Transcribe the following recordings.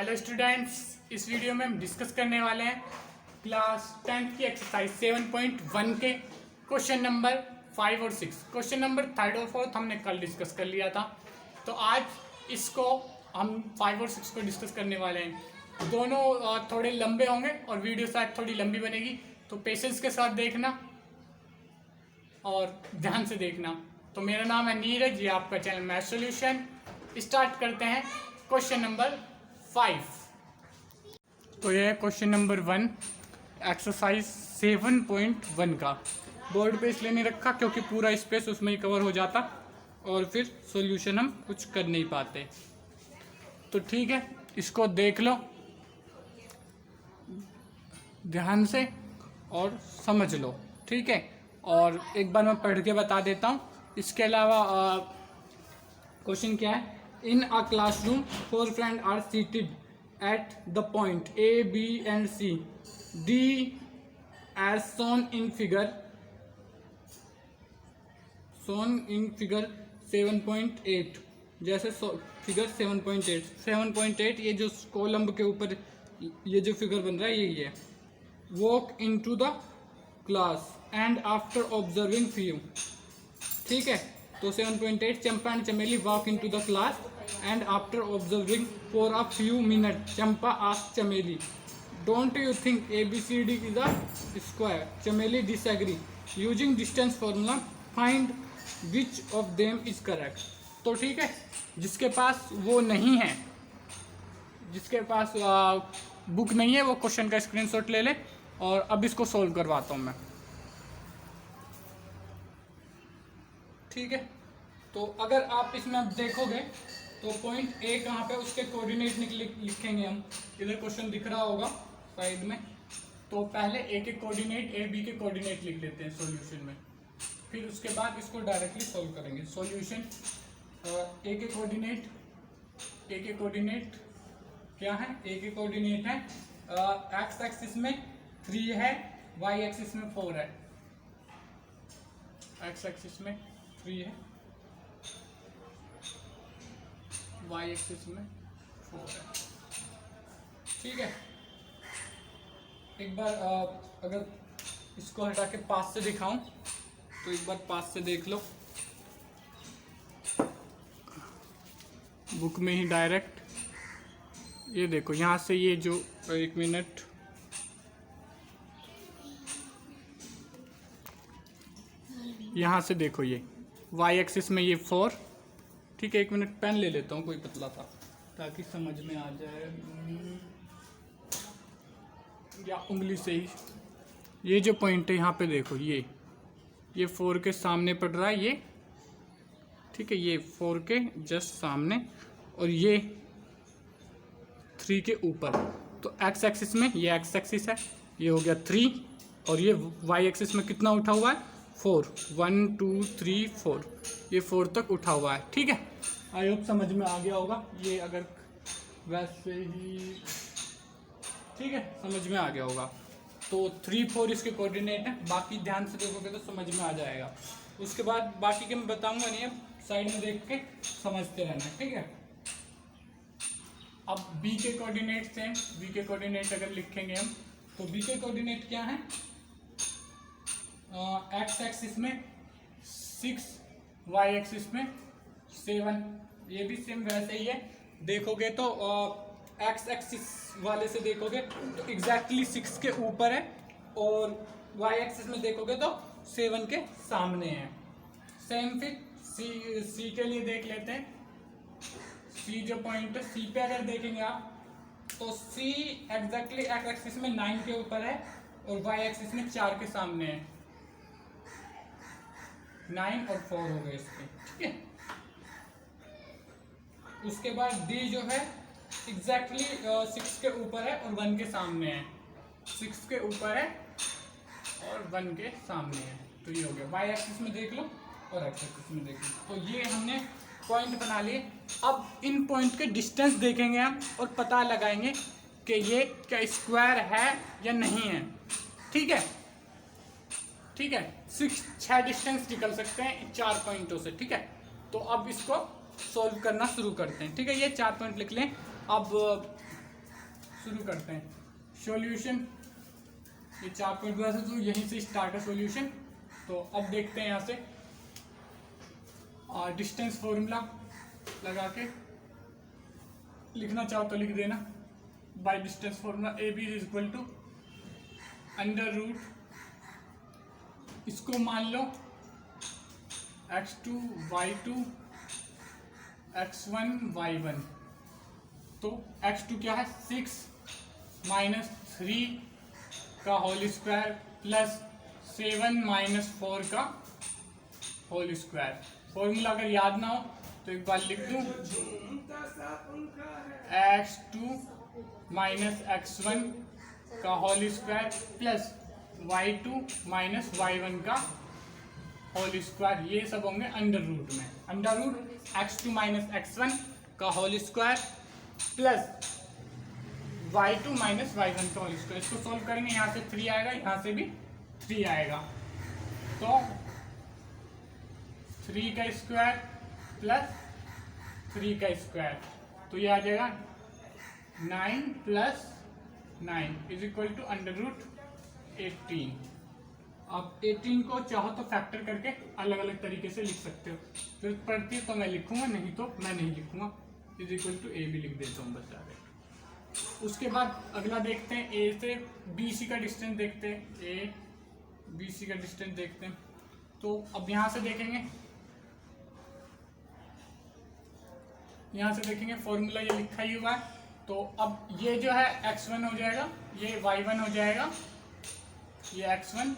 Hello students, इस video में हम डिस्कस करने वाले हैं क्लास 10th की एक्सरसाइज 7.1 के क्वेश्चन नंबर 5 और 6। क्वेश्चन नंबर 3rd और 4th हमने कल डिस्कस कर लिया था, तो आज इसको हम 5 और 6 को डिस्कस करने वाले हैं। दोनों थोड़े लंबे होंगे और वीडियो शायद थोड़ी लंबी बनेगी, तो पेशेंस के साथ देखना और ध्यान से देखना। तो मेरा नाम है नीरज, ये आपका चैनल मैथ सॉल्यूशन। स्टार्ट करते हैं क्वेश्चन नंबर 5। तो यह है क्वेश्चन नंबर 1 एक्सरसाइज 7.1 का। बोर्ड पे इसलिए नहीं रखा क्योंकि पूरा स्पेस उसमें ही कवर हो जाता और फिर सॉल्यूशन हम कुछ कर नहीं पाते। तो ठीक है, इसको देख लो ध्यान से और समझ लो, ठीक है। और एक बार मैं पढ़ के बता देता हूँ। इसके अलावा क्वेश्चन क्या है, in a classroom 4 friends are seated at the point A B and C D as shown in figure 7.8। जैसे फिगर 7.8 ये जो कॉलम के ऊपर ये जो फिगर बन रहा है यही है। Walk into the class and after observing few, ठीक है। तो 7.8 Champa and Chameli walk into the class and after observing for a few minute Champa asked Chameli, don't you think ABCD is a square? Chameli disagree, using distance formula find which of them is correct. तो ठीक है, जिसके पास वो नहीं है, जिसके पास book नहीं है, वो क्वेश्चन का स्क्रीनशॉट ले ले और अब इसको सोल्व करवाता हूँ मैं, ठीक है। तो अगर आप इसमें अब देखोगे तो पॉइंट ए कहाँ पे, उसके कोऑर्डिनेट लिखेंगे हम। इधर क्वेश्चन दिख रहा होगा साइड में। तो पहले ए के कोऑर्डिनेट, ए बी के कोऑर्डिनेट लिख लेते हैं सॉल्यूशन में, फिर उसके बाद इसको डायरेक्टली सोल्व करेंगे। सॉल्यूशन ए के कोऑर्डिनेट क्या है? ए के कोऑर्डिनेट है एक्स एक्सिस में 3 है, वाई एक्सिस में 4 है। एक्स एक्सिस में 3 है, वाई एक्सिस में 4 है, ठीक है। एक बार अगर इसको हटा के पास से दिखाऊं तो एक बार पास से देख लो, बुक में ही डायरेक्ट। ये देखो यहाँ से ये जो, एक मिनट, यहाँ से देखो ये वाई एक्सिस में ये 4, ठीक है। एक मिनट पेन ले लेता हूँ कोई पतला था ताकि समझ में आ जाए, या उंगली से ही। ये जो पॉइंट है यहाँ पे देखो, ये 4 के सामने पड़ रहा है ये, ठीक है। ये 4 के जस्ट सामने और ये 3 के ऊपर। तो एक्स एक्सिस में ये एक्स एक्सिस है, ये हो गया 3, और ये वाई एक्सिस में कितना उठा हुआ है? 4, 1 2 3 4, ये 4 तक उठा हुआ है, ठीक है। आई होप समझ में आ गया होगा। ये अगर वैसे ही, ठीक है, समझ में आ गया होगा। तो 3 4 इसके कोऑर्डिनेट है, बाकी ध्यान से देखोगे तो समझ में आ जाएगा। उसके बाद बाकी के मैं बताऊंगा नहीं, अब साइड में देख के समझते रहना, ठीक है। अब बी के कोऑर्डिनेट सेम, बी के कोऑर्डिनेट अगर लिखेंगे हम तो बी के कोऑर्डिनेट क्या है? एक्स एक्सिस में 6, वाई एक्सिस में 7, ये भी सेम वैसे ही है। देखोगे तो एक्स एक्सिस वाले से देखोगे तो एग्जैक्टली 6 के ऊपर है, और वाई एक्सिस में देखोगे तो 7 के सामने है। सेम फिर सी के लिए देख लेते हैं। सी जो पॉइंट है, सी पे अगर देखेंगे आप तो सी एग्जैक्टली एक्स एक्सिस में 9 के ऊपर है और वाई एक्सिस में 4 के सामने है। 9 और 4 हो गए इसके, ठीक है। उसके बाद डी जो है एग्जैक्टली 6 के ऊपर है और 1 के सामने है। 6 के ऊपर है और 1 के सामने है, तो ये हो गया। वाई एक्सिस में देख लो और एक्स एक्सिस में देख लो। तो ये हमने पॉइंट बना लिए। अब इन पॉइंट के डिस्टेंस देखेंगे हम और पता लगाएंगे कि ये क्या स्क्वायर है या नहीं है, ठीक है, ठीक है। 6 डिस्टेंस निकल सकते हैं 4 पॉइंटों से, ठीक है। तो अब इसको सॉल्व करना शुरू करते हैं, ठीक है। ये 4 पॉइंट लिख लें। अब शुरू करते हैं। सॉल्यूशन ये 4.2 है तो यहीं से स्टार्ट है सॉल्यूशन। तो अब देखते हैं यहाँ से डिस्टेंस फॉर्मूला लगा के लिखना चाहो तो लिख देना। By distance formula A B is equal to under root, इसको मान लो x2 y2 x1 y1। तो x2 क्या है 6 माइनस 3 का होल स्क्वायर प्लस 7 माइनस 4 का होल स्क्वायर। फॉर्मूला अगर याद ना हो तो एक बार लिख दूं, x2 माइनस x1 का whole square plus y2 minus y1 का होल स्क्वायर, ये सब होंगे अंडर रूट में। Under root x2 minus x1 का whole square plus y2 minus y1 का होल स्क्वायर। इसको सॉल्व करेंगे, यहाँ से 3 आएगा, यहाँ से भी 3 आएगा। तो 3 का स्क्वायर प्लस 3 का स्क्वायर, तो ये आ जाएगा 9 plus 9 is equal to under root 18। अब 18 को चाहो तो फैक्टर करके अलग अलग तरीके से लिख सकते हो, जरूरत पड़ती है तो मैं लिखूंगा, नहीं तो मैं नहीं लिखूंगा। इज इक्वल टू ए भी लिख देता हूँ बस डायरेक्ट। उसके बाद अगला देखते हैं, ए से बी सी का डिस्टेंस देखते हैं। ए बी सी का डिस्टेंस देखते हैं। तो अब यहाँ से देखेंगे, यहाँ से देखेंगे फॉर्मूला ये लिखा ही हुआ है। तो अब ये जो है x1 हो जाएगा, ये y1 हो जाएगा, ये x1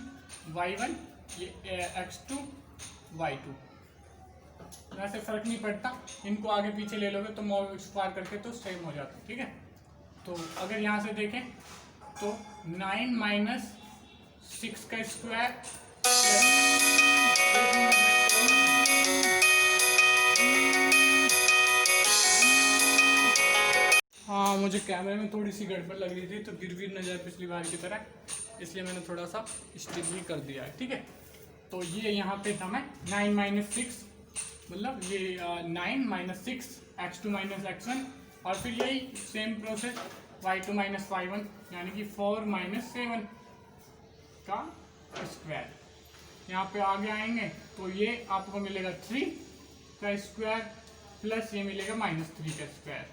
y1, ये x2 y2। वैसे फर्क नहीं पड़ता, इनको आगे पीछे ले लोगे तो मॉडिफाई करके तो सेम हो जाता है। ठीक है, तो अगर यहाँ से देखें तो 9 माइनस 6 का स्क्वायर, हाँ मुझे कैमरे में थोड़ी सी गड़बड़ लग रही थी तो गिर न जाए पिछली बार की तरह, इसलिए मैंने थोड़ा सा स्टेबल कर दिया है। ठीक है, तो ये यहाँ पे था मैं 9 माइनस 6, मतलब ये 9 माइनस 6 x2 माइनस x1, और फिर यही same process y2 minus y1, यानी कि 4 माइनस 7 का स्क्वायर। यहाँ पे आगे आएंगे तो ये आपको मिलेगा 3 का स्क्वायर प्लस ये मिलेगा माइनस 3 का स्क्वायर।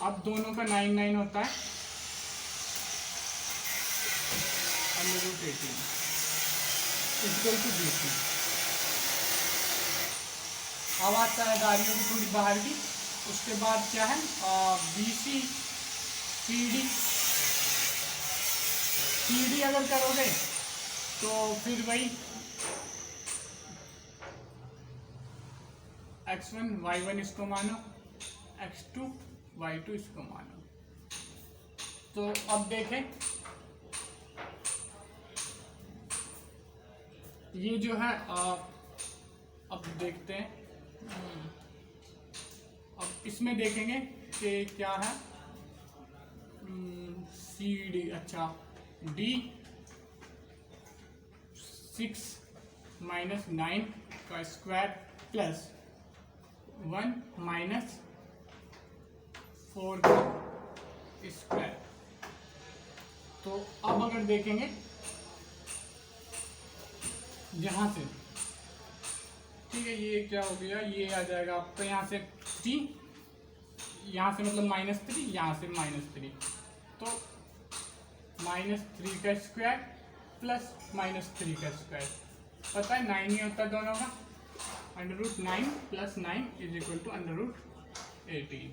अब दोनों का 9 9 होता है, अंडर रूट 18 इक्वल टू 20। अब आता है गाड़ियों की थोड़ी बाहर की। उसके बाद क्या है, BC CD अगर करोगे तो फिर वही x1 y1 इसको मानो, x2 y2 इसको मानो। तो अब देखें, ये जो है अब देखते हैं, अब इसमें देखेंगे कि क्या है, CD, अच्छा D 6 माइनस 9 का स्क्वायर प्लस 1 माइनस 4 का स्क्वायर। तो अब अगर देखेंगे यहाँ से, ठीक है, ये क्या हो गया, ये आ जाएगा आपका यहाँ से 3, यहाँ से मतलब माइनस 3, यहाँ से माइनस 3, तो माइनस 3 का स्क्वायर प्लस माइनस 3 का स्क्वायर। पता है 9 ही होता है दोनों का, under root 9 plus 9 is equal to under root 18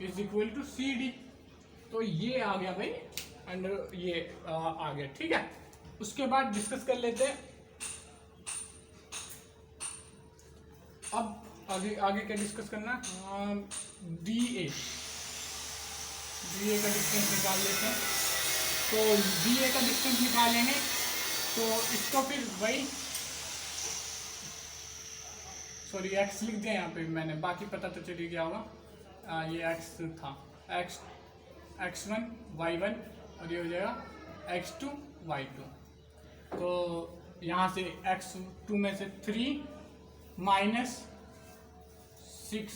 is equal to CD। तो ये आ गया भाई, अंडर ये आ गया। ठीक है, उसके बाद डिस्कस कर लेते हैं अब आगे क्या डिस्कस करना, DA का डिस्टेंस निकाल लेते हैं। तो DA का डिस्टेंस निकालेंगे तो इसको फिर वही, सॉरी x लिख दिया यहाँ पे मैंने, बाकी पता तो चली गया होगा। ये x था, x1 y1, और ये हो जाएगा x2 y2। तो यहाँ से x2 में से 3 माइनस 6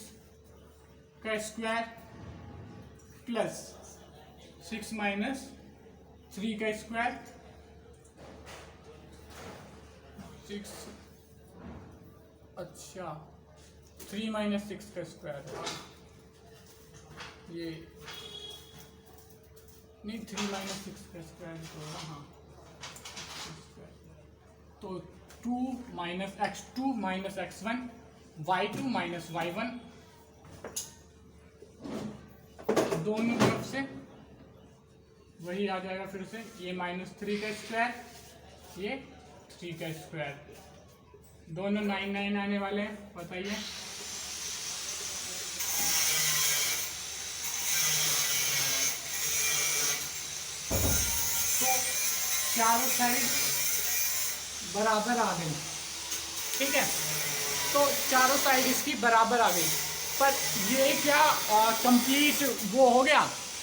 का स्क्वायर प्लस 6 माइनस 3 का स्क्वायर 6, अच्छा 3 माइनस 6 का स्क्वायर, ये नहीं 3 माइनस 6 का स्क्वायर तो हाँ, तो 2 minus x2 minus x1 y2 minus y1, दोनों तरफ से वही आ जाएगा फिर से, ये माइनस 3 का स्क्वायर, ये 3 का स्क्वायर, दोनों 9 9 आने वाले हैं, बताइए। तो चारों साइड बराबर आ गई, ठीक है, तो चारों साइड इसकी बराबर आ गई। पर ये क्या कंप्लीट वो हो गया,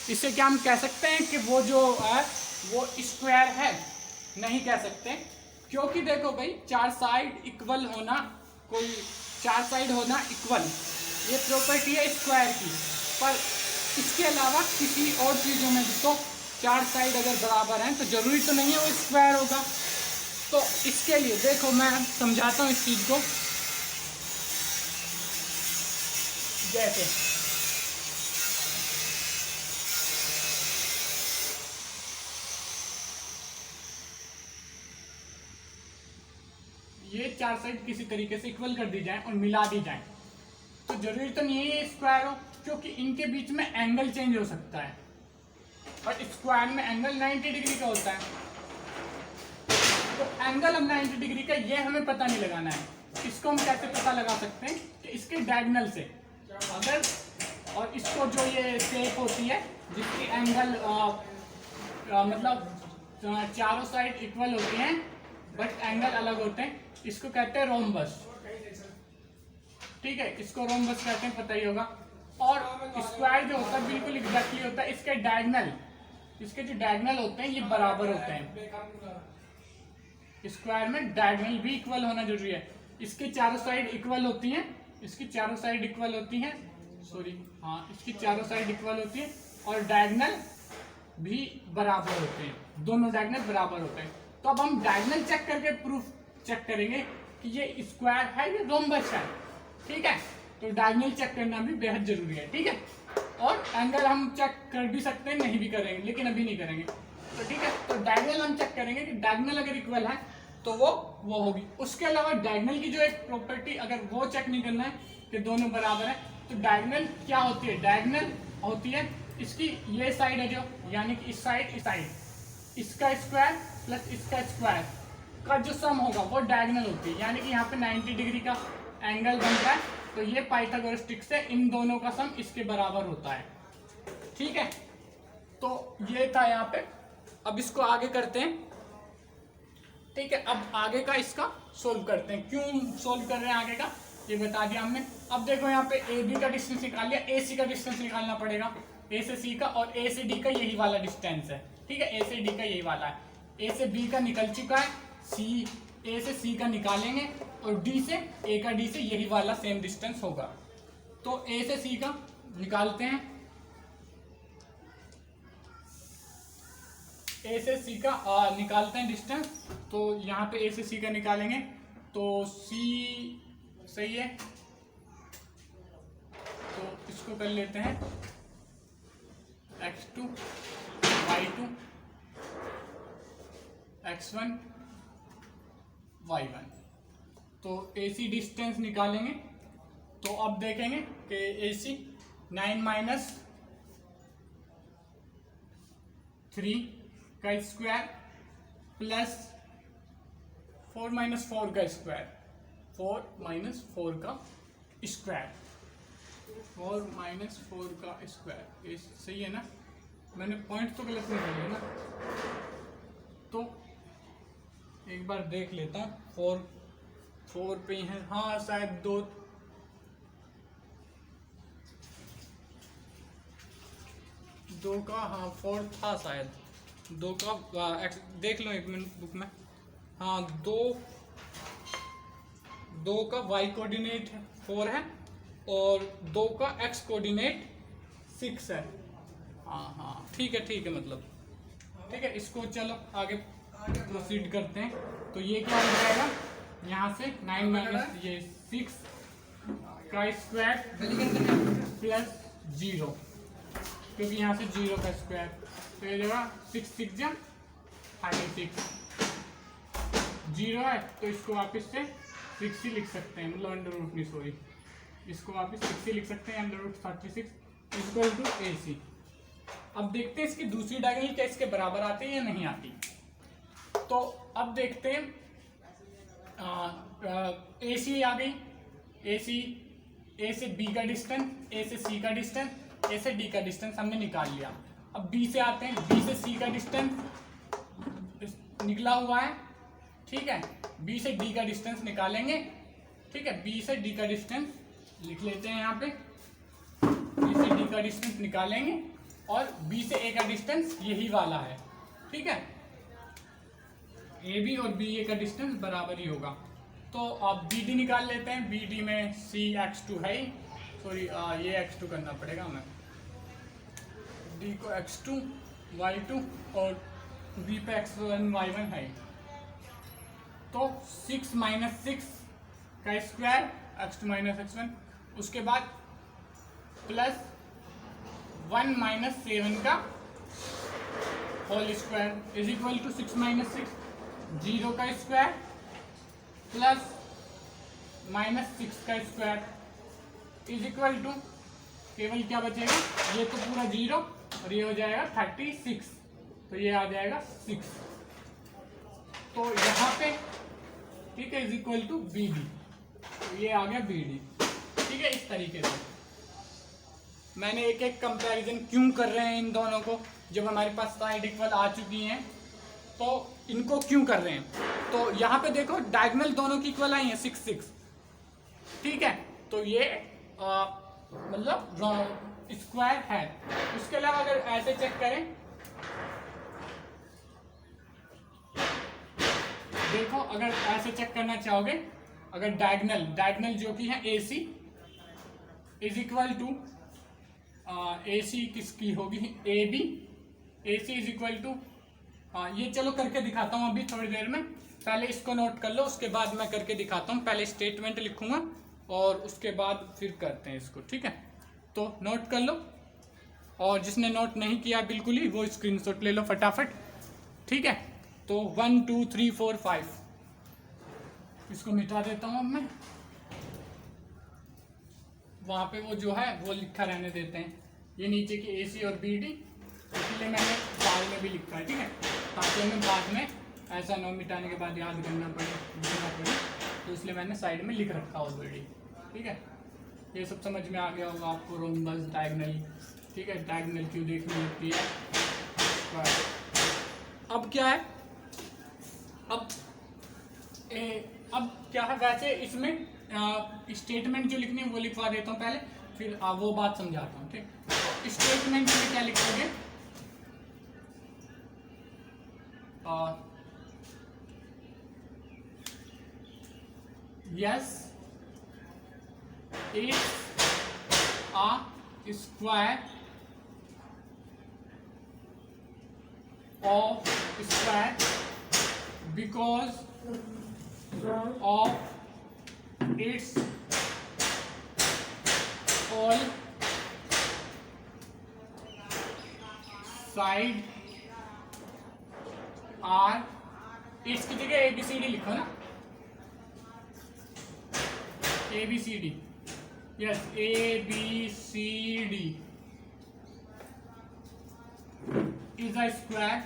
इससे क्या हम कह सकते हैं कि वो जो है वो स्क्वायर है? नहीं कह सकते, क्योंकि देखो भाई चार साइड इक्वल होना, कोई चार साइड होना इक्वल, ये प्रॉपर्टी है स्क्वायर की। पर इसके अलावा किसी और चीज़ों में तो चार साइड अगर बराबर हैं तो ज़रूरी तो नहीं है वो स्क्वायर होगा। तो इसके लिए देखो मैं समझाता हूँ इस चीज़ को, जैसे ये चार साइड किसी तरीके से इक्वल कर दी जाए और मिला दी जाए, तो जरूरी तो नहीं है ये स्क्वायर हो, क्योंकि इनके बीच में एंगल चेंज हो सकता है, और स्क्वायर में एंगल 90 डिग्री का होता है। तो एंगल हम 90 डिग्री का, ये हमें पता नहीं लगाना है। इसको हम कैसे पता लगा सकते हैं कि इसके डायगोनल से, अगर और इसको जो ये शेप होती है जिसकी एंगल मतलब चारों साइड इक्वल होती हैं बट एंगल अलग होते हैं, इसको कहते हैं रोम्बस, ठीक है, इसको रोम्बस कहते हैं, पता ही होगा। और स्क्वायर जो होता है बिल्कुल एग्जैक्टली होता है, इसके डायगोनल, इसके जो डायगोनल होते हैं ये बराबर होते हैं। स्क्वायर में डायगोनल भी इक्वल होना जरूरी है, इसके चारों साइड इक्वल होती हैं, इसकी चारों साइड इक्वल होती हैं, सॉरी हाँ, इसकी चारों साइड इक्वल होती है और डायगोनल भी बराबर होते हैं, दोनों डायगोनल बराबर होते हैं। तो अब हम डायगोनल चेक करके प्रूफ चेक करेंगे कि ये स्क्वायर है या रोम्बस है, ठीक है। तो डायगोनल चेक करना भी बेहद जरूरी है, ठीक है। और एंगल हम चेक कर भी सकते हैं, नहीं भी करेंगे, लेकिन अभी नहीं करेंगे, तो ठीक है। तो डायगोनल हम चेक करेंगे कि डायगोनल अगर इक्वल है तो वो होगी। उसके अलावा डायगोनल की जो एक प्रॉपर्टी, अगर वो चेक नहीं करना है कि दोनों बराबर है, तो डायगोनल क्या होती है? डायगोनल होती है इसकी ये साइड है जो, यानी कि इस साइड इसका स्क्वायर प्लस इसका स्क्वायर का जो सम होगा वो डायगोनल होती है। यानी कि यहाँ पे 90 डिग्री का एंगल बनता है, तो ये पाइथागोरस ट्रिक से इन दोनों का सम इसके बराबर होता है, ठीक है। तो ये था यहाँ पे। अब इसको आगे करते हैं, ठीक है। अब आगे का इसका सोल्व करते हैं। क्यों सोल्व कर रहे हैं आगे का ये बता दिया हमने। अब देखो यहाँ पे ए बी का डिस्टेंस निकाल लिया, ए सी का डिस्टेंस निकालना पड़ेगा, ए से सी का, और ए से डी का यही वाला डिस्टेंस है, ठीक है। ए से डी का यही वाला है, ए से बी का निकल चुका है, सी ए से सी का निकालेंगे, और डी से ए का डी से यही वाला सेम डिस्टेंस होगा। तो ए से सी का निकालते हैं, ए से सी का निकालते हैं डिस्टेंस। तो यहाँ पे ए से सी का निकालेंगे, तो सी सही है, तो इसको कर लेते हैं x2 y2 x1 y1। तो AC डिस्टेंस निकालेंगे, तो अब देखेंगे कि AC 9 माइनस 3 का स्क्वायर प्लस 4 माइनस 4 का स्क्वायर, 4 माइनस 4 का स्क्वायर, 4 माइनस 4 का स्क्वायर, ये सही है ना? मैंने पॉइंट तो गलत नहीं कर लिया ना? तो एक बार देख लेता हूँ, 4 पे है, हाँ शायद 2 का, हाँ 4 था शायद, 2 का देख लो एक मिनट बुक में, हाँ 2 का y कोऑर्डिनेट 4 है और 2 का x कोऑर्डिनेट 6 है, हाँ ठीक है मतलब ठीक है। इसको चलो आगे प्रोसीड करते हैं। तो ये क्या हो जाएगा यहाँ से 9 माइनस ये 6 का स्क्वायर प्लस 0, क्योंकि यहाँ से 0 का स्क्वायर, तो ये जगह 6 6 जा 36 0 है, तो इसको वापस से 6 ही लिख सकते हैं, मतलब अंडर रूट नहीं सॉरी, इसको वापस 6 ही लिख सकते हैं, under root 36 equal to AC। अब देखते हैं इसकी दूसरी डायगोनल क्या इसके बराबर आती है या नहीं आती। तो अब देखते हैं AC आ गई, AC A से B का डिस्टेंस, A से C का डिस्टेंस, A से D का डिस्टेंस हमने निकाल लिया। अब B से आते हैं, B से C का डिस्टेंस निकला हुआ है, ठीक है। B से D का डिस्टेंस निकालेंगे, ठीक है। B से D का डिस्टेंस लिख लेते हैं यहाँ पे, B से D का डिस्टेंस निकालेंगे और B से A का डिस्टेंस यही वाला है, ठीक है। AB और BA का डिस्टेंस बराबर ही होगा। तो अब BD निकाल लेते हैं। BD में CX2 है ही, सॉरी ये X2 करना पड़ेगा हमें, D को X2 Y2 और B पे X1 Y1 है। तो 6 माइनस 6 का स्क्वायर X2 माइनस X1, उसके बाद प्लस 1 माइनस 7 का whole square is equal to 6 minus 6 0 का स्क्वायर प्लस माइनस 6 का स्क्वायर इज इक्वल टू केवल क्या बचेगा, ये तो पूरा 0 और ये हो जाएगा 36, तो ये आ जाएगा 6। तो यहाँ पे ठीक है इज इक्वल टू BD, तो ये आ गया BD, ठीक है। इस तरीके से मैंने एक एक कंपैरिजन क्यों कर रहे हैं इन दोनों को, जब हमारे पास साइड इक्वल आ चुकी हैं तो इनको क्यों कर रहे हैं। तो यहाँ पे देखो डायगोनल दोनों की इक्वल आई है 6 6, ठीक है। तो ये मतलब स्क्वायर है। उसके अलावा अगर ऐसे चेक करें, देखो अगर ऐसे चेक करना चाहोगे, अगर डायगोनल जो कि है AC is equal to AC किसकी होगी AB, AC is equal to ये चलो करके दिखाता हूँ अभी थोड़ी देर में, पहले इसको नोट कर लो, उसके बाद मैं करके दिखाता हूँ। पहले स्टेटमेंट लिखूंगा और उसके बाद फिर करते हैं इसको, ठीक है। तो नोट कर लो, और जिसने नोट नहीं किया बिल्कुल ही वो स्क्रीनशॉट ले लो फटाफट, ठीक है। तो 1 2 3 4 5 इसको मिटा देता हूँ अब मैं, वहाँ पे वो जो है वो लिखा रहने देते हैं, ये नीचे की AC और BD, इसलिए मैंने बाद में भी लिखा है, ठीक है, ताकि हमें बाद में ऐसा नो मिटाने के बाद याद करना पड़े, तो इसलिए मैंने साइड में लिख रखा ऑलरेडी, ठीक है। ये सब समझ में आ गया होगा आपको, रोम्बस डायगोनल, ठीक है, डायगोनल क्यों देखनी होती है। अब क्या है, अब क्या है, वैसे इसमें स्टेटमेंट जो लिखनी है वो लिखवा देता हूँ पहले, फिर वो बात समझाता हूँ, ठीक। स्टेटमेंट में क्या लिखोगे, yes it's a square of square because of its all side are, it's की जगह ABCD लिखो ना, ABCD, yes ABCD is a square,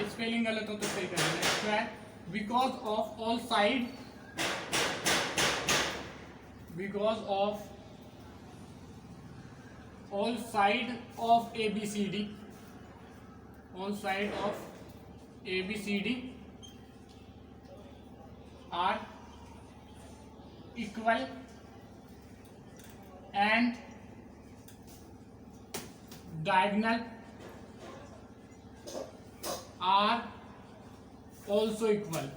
spelling गलत हो तो सही कर देना, square because of all side of ABCD, are equal and diagonal are also equal।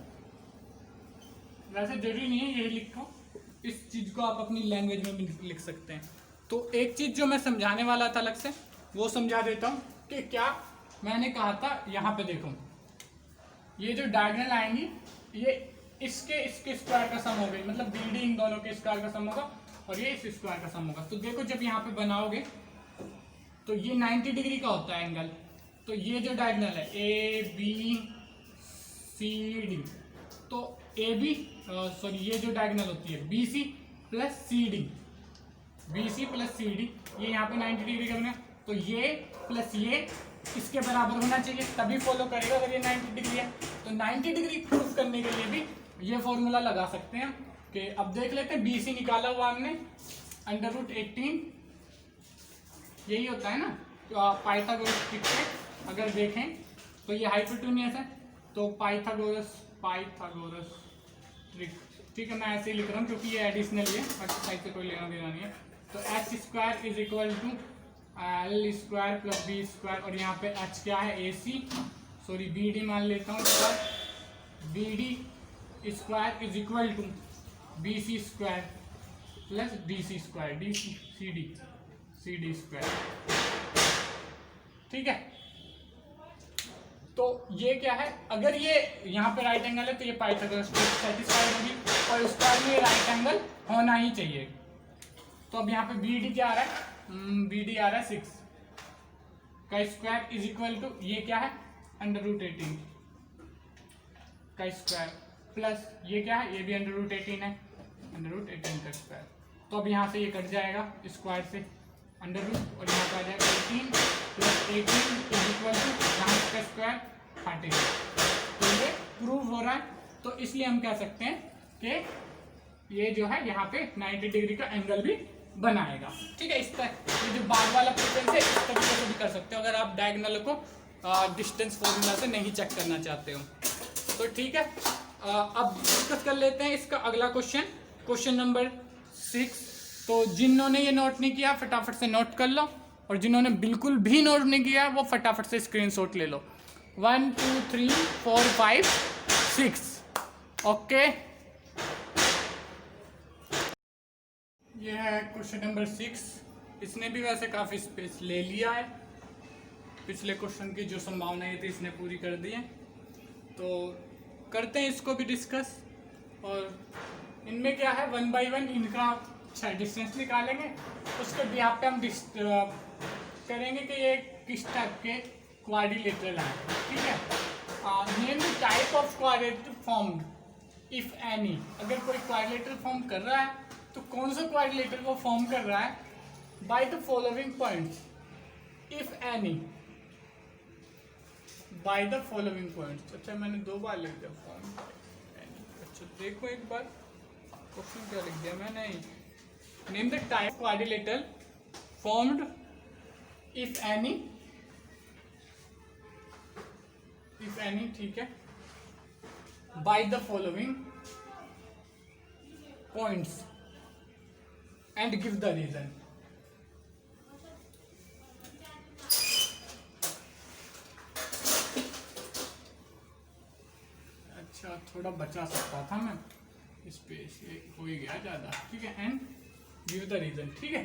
वैसे जरूरी नहीं है यही लिखो, इस चीज को आप अपनी लैंग्वेज में भी लिख सकते हैं। तो एक चीज जो मैं समझाने वाला था अलग से वो समझा देता हूँ कि क्या मैंने कहा था। यहाँ पे देखो, ये जो डायगोनल आएंगी ये इसके स्क्वायर का सम हो गई, मतलब बी डी इन दोनों के स्क्वायर का सम होगा और ये इस स्क्वायर का सम होगा। तो देखो जब यहाँ पे बनाओगे तो ये 90 डिग्री का होता है एंगल। तो ये जो डायगोनल है ए बी सी डी, तो ए बी सॉरी ये जो डायगोनल होती है B C plus C D, B C plus C D, ये यहाँ पे 90 डिग्री का बना। तो ये प्लस ये इसके बराबर होना चाहिए तभी फॉलो करेगा अगर ये 90 डिग्री है। तो 90 डिग्री प्रूफ करने के लिए भी ये फॉर्मूला लगा सकते हैं कि अब देख लेते हैं। बी सी निकाला हुआ हमने, √18 यही होता है ना। तो पाइथागोरस ट्रिक से अगर देखें तो ये हाइपोटेन्यूस है, तो पाइथागोरस ट्रिक, ठीक है। मैं ऐसे ही लिख रहा हूँ क्योंकि ये एडिशनल है, एक्सरसाइज से कोई लेना देना नहीं है। तो H square is equal to L square plus B square, और यहाँ पे एच क्या है A C, sorry B D मान लेता हूँ, B D square is equal to B C square plus D C square, D C D square, ठीक है। तो ये क्या है, अगर ये यहाँ पे राइट एंगल है तो ये पाइथागोरस ट्रिक सेटिस्फाइड होगी और स्क्वायर में राइट एंगल होना ही चाहिए। तो अब यहाँ पे बी डी क्या आ रहा है, बी डी आ रहा है 6 का स्क्वायर इज इक्वल टू ये क्या है √18 का स्क्वायर प्लस ये क्या है, ये भी √18 है, √18 का स्क्वायर। तो अब यहाँ से ये कट जाएगा स्क्वायर से अंडर रूट, और यहाँ पे आ जाएगा 18 प्लस 18 इज इक्वल टू यहाँ का स्क्वायर 30। तो ये प्रूव हो रहा है। तो इसलिए हम कह सकते हैं कि ये जो है यहाँ पे 90 डिग्री का एंगल भी बनाएगा, ठीक है। इस तरह ये जो बाद वाला प्रोसेस है इस तरीके से भी कर सकते हो अगर आप डायगोनल को डिस्टेंस फॉर्मूला से नहीं चेक करना चाहते हो। तो ठीक है, अब डिस्कस कर लेते हैं इसका अगला क्वेश्चन नंबर 6। तो जिन्होंने ये नोट नहीं किया फटाफट से नोट कर लो, और जिन्होंने बिल्कुल भी नोट नहीं किया वो फटाफट से स्क्रीनशॉट ले लो। 1 2 3 4 5 6, ओके। ये है क्वेश्चन नंबर 6। इसने भी वैसे काफ़ी स्पेस ले लिया है, पिछले क्वेश्चन की जो संभावनाएं थी इसने पूरी कर दी है। तो करते हैं इसको भी डिस्कस, और इनमें क्या है 1 बाय 1 इनका डिस्टेंस निकालेंगे, उसके बिहाफ पे हम करेंगे कि ये किस टाइप के क्वाड्रिलेटरल है, ठीक है। Name the type of quadrilateral formed if any. अगर कोई क्वाड्रिलेटरल फॉर्म कर रहा है तो कौन सा क्वाड्रिलेटरल वो फॉर्म कर रहा है by the following points if any, bye the following points. अच्छा मैंने 2 बार लिख दिया फॉर्म। अच्छा देखो एक बार क्वेश्चन क्या लिख दिया मैंने। Name the type quadrilateral formed if any, ठीक है, by the following points and give the reason. अच्छा थोड़ा बचा सकता था मैं, स्पेस हो ही गया ज़्यादा, ठीक है। एंड गिव द रीजन, ठीक है,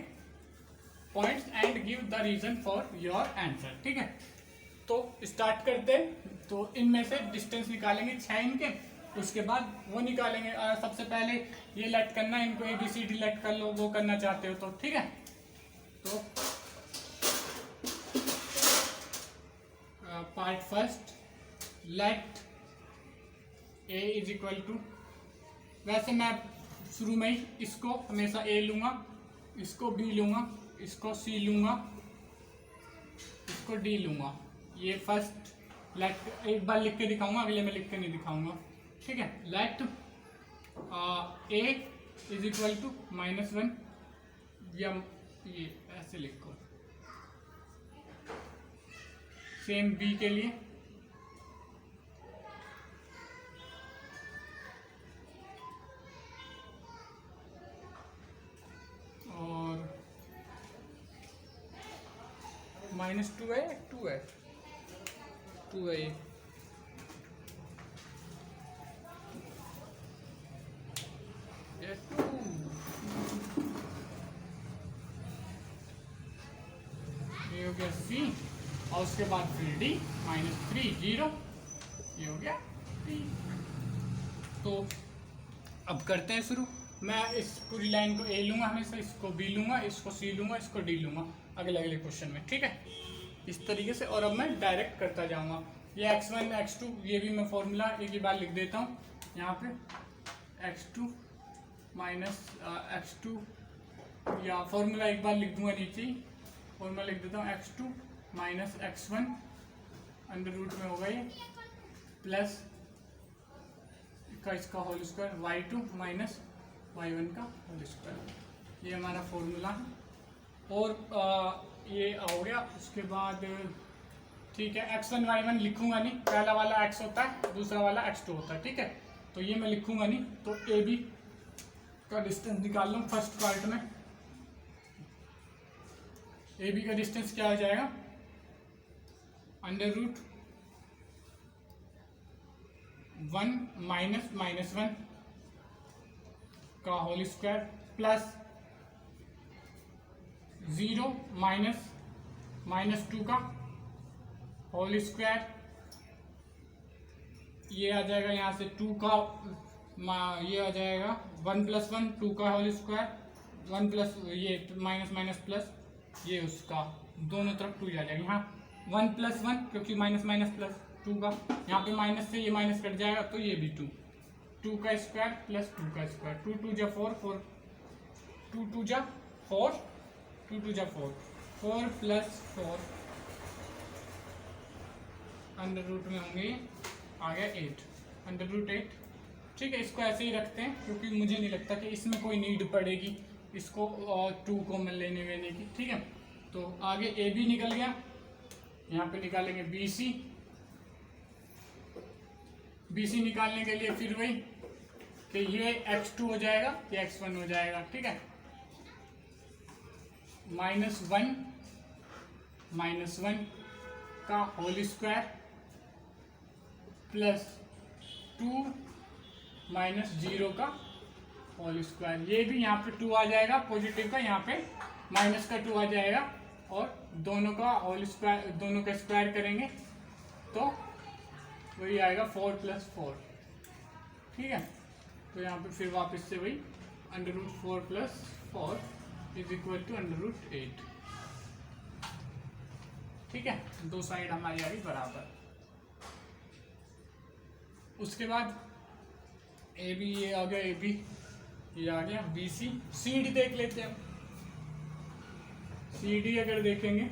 points and give the reason for your answer, ठीक है। तो स्टार्ट करते हैं। तो इनमें से डिस्टेंस निकालेंगे 6 इनके, उसके बाद वो निकालेंगे। सबसे पहले ये लेट करना, इनको ABCD लेट कर लो, वो करना चाहते हो तो, ठीक है। तो part first, let A is equal to, वैसे मैं शुरू में ही इसको हमेशा A लूँगा, इसको B लूँगा, इसको C लूँगा, इसको D लूँगा। ये फर्स्ट लेट एक बार लिख के दिखाऊंगा, अगले में लिख के नहीं दिखाऊंगा, ठीक है। Let A is equal to -1, या ये ऐसे लिखो। सेम B के लिए और -2 है, 2 है, 2 है ये, ये 2 गया सी, और उसके बाद फिर डी -3 0, ये हो गया डी। तो अब करते हैं शुरू। मैं इस पूरी लाइन को ए लूँगा हमेशा, इसको बी लूँगा, इसको सी लूँगा, इसको डी लूँगा अगले अगले क्वेश्चन में, ठीक है, इस तरीके से। और अब मैं डायरेक्ट करता जाऊँगा। ये x1 x2 ये भी मैं फॉर्मूला एक ही बार लिख देता हूँ यहाँ पे, x2 माइनस x2, या फॉर्मूला एक बार लिख दूँगा नीचे ही, फॉर्मूला लिख देता हूँ x2 minus x1 under root में होगा ये, प्लस का इसका whole square y2 minus y1 का होल स्क्वायर, ये हमारा फॉर्मूला है। और ये हो गया। उसके बाद ठीक है, x1 y1 लिखूंगा नहीं, पहला वाला x होता है, दूसरा वाला x2 होता है, ठीक है, तो ये मैं लिखूंगा नहीं। तो ए बी का डिस्टेंस निकाल लूँ फर्स्ट पार्ट में। ए बी का डिस्टेंस क्या हो जाएगा, अंडर रूट 1 माइनस -1 का होल स्क्वायर प्लस 0 माइनस -2 का होल स्क्वायर, ये आ जाएगा यहाँ से 2 का, ये आ जाएगा 1 + 1 2 का होल स्क्वायर, 1 प्लस ये माइनस प्लस ये उसका, दोनों तरफ 2 आ जाएगा। यहाँ 1 + 1 क्योंकि माइनस प्लस 2 का, यहाँ पे माइनस से ये माइनस कट जाएगा तो ये भी 2 का स्क्वायर प्लस 2 का स्क्वायर, 2 2 जा 4 4, 2 2 जा 4, 2 2 जा 4, 4 + 4 अंडर रूट में होंगे, आ गया 8 अंडर रूट 8, ठीक है। इसको ऐसे ही रखते हैं क्योंकि मुझे नहीं लगता कि इसमें कोई नीड पड़ेगी इसको 2 को मैं लेने वेने की, ठीक है। तो आगे ए बी निकल गया, यहाँ पे निकालेंगे बी सी निकालने के लिए फिर वही कि ये x2 हो जाएगा, ये x1 हो जाएगा, ठीक है, -1 का होल स्क्वायर प्लस 2 -0 का होल स्क्वायर, ये भी यहाँ पे 2 आ जाएगा पॉजिटिव का, यहाँ पे माइनस का 2 आ जाएगा, और दोनों का होल स्क्वायर, दोनों का स्क्वायर करेंगे तो वही आएगा 4 + 4, ठीक है। तो यहाँ पे फिर वापस से वही अंडर रूट 4 + 4 = अंडर रूट 8, ठीक है, दो साइड हमारी आ गई बराबर। उसके बाद ए बी ये आ गया, ए बी ये आ गया, बी सी, सी डी देख लेते हैं। सी डी अगर देखेंगे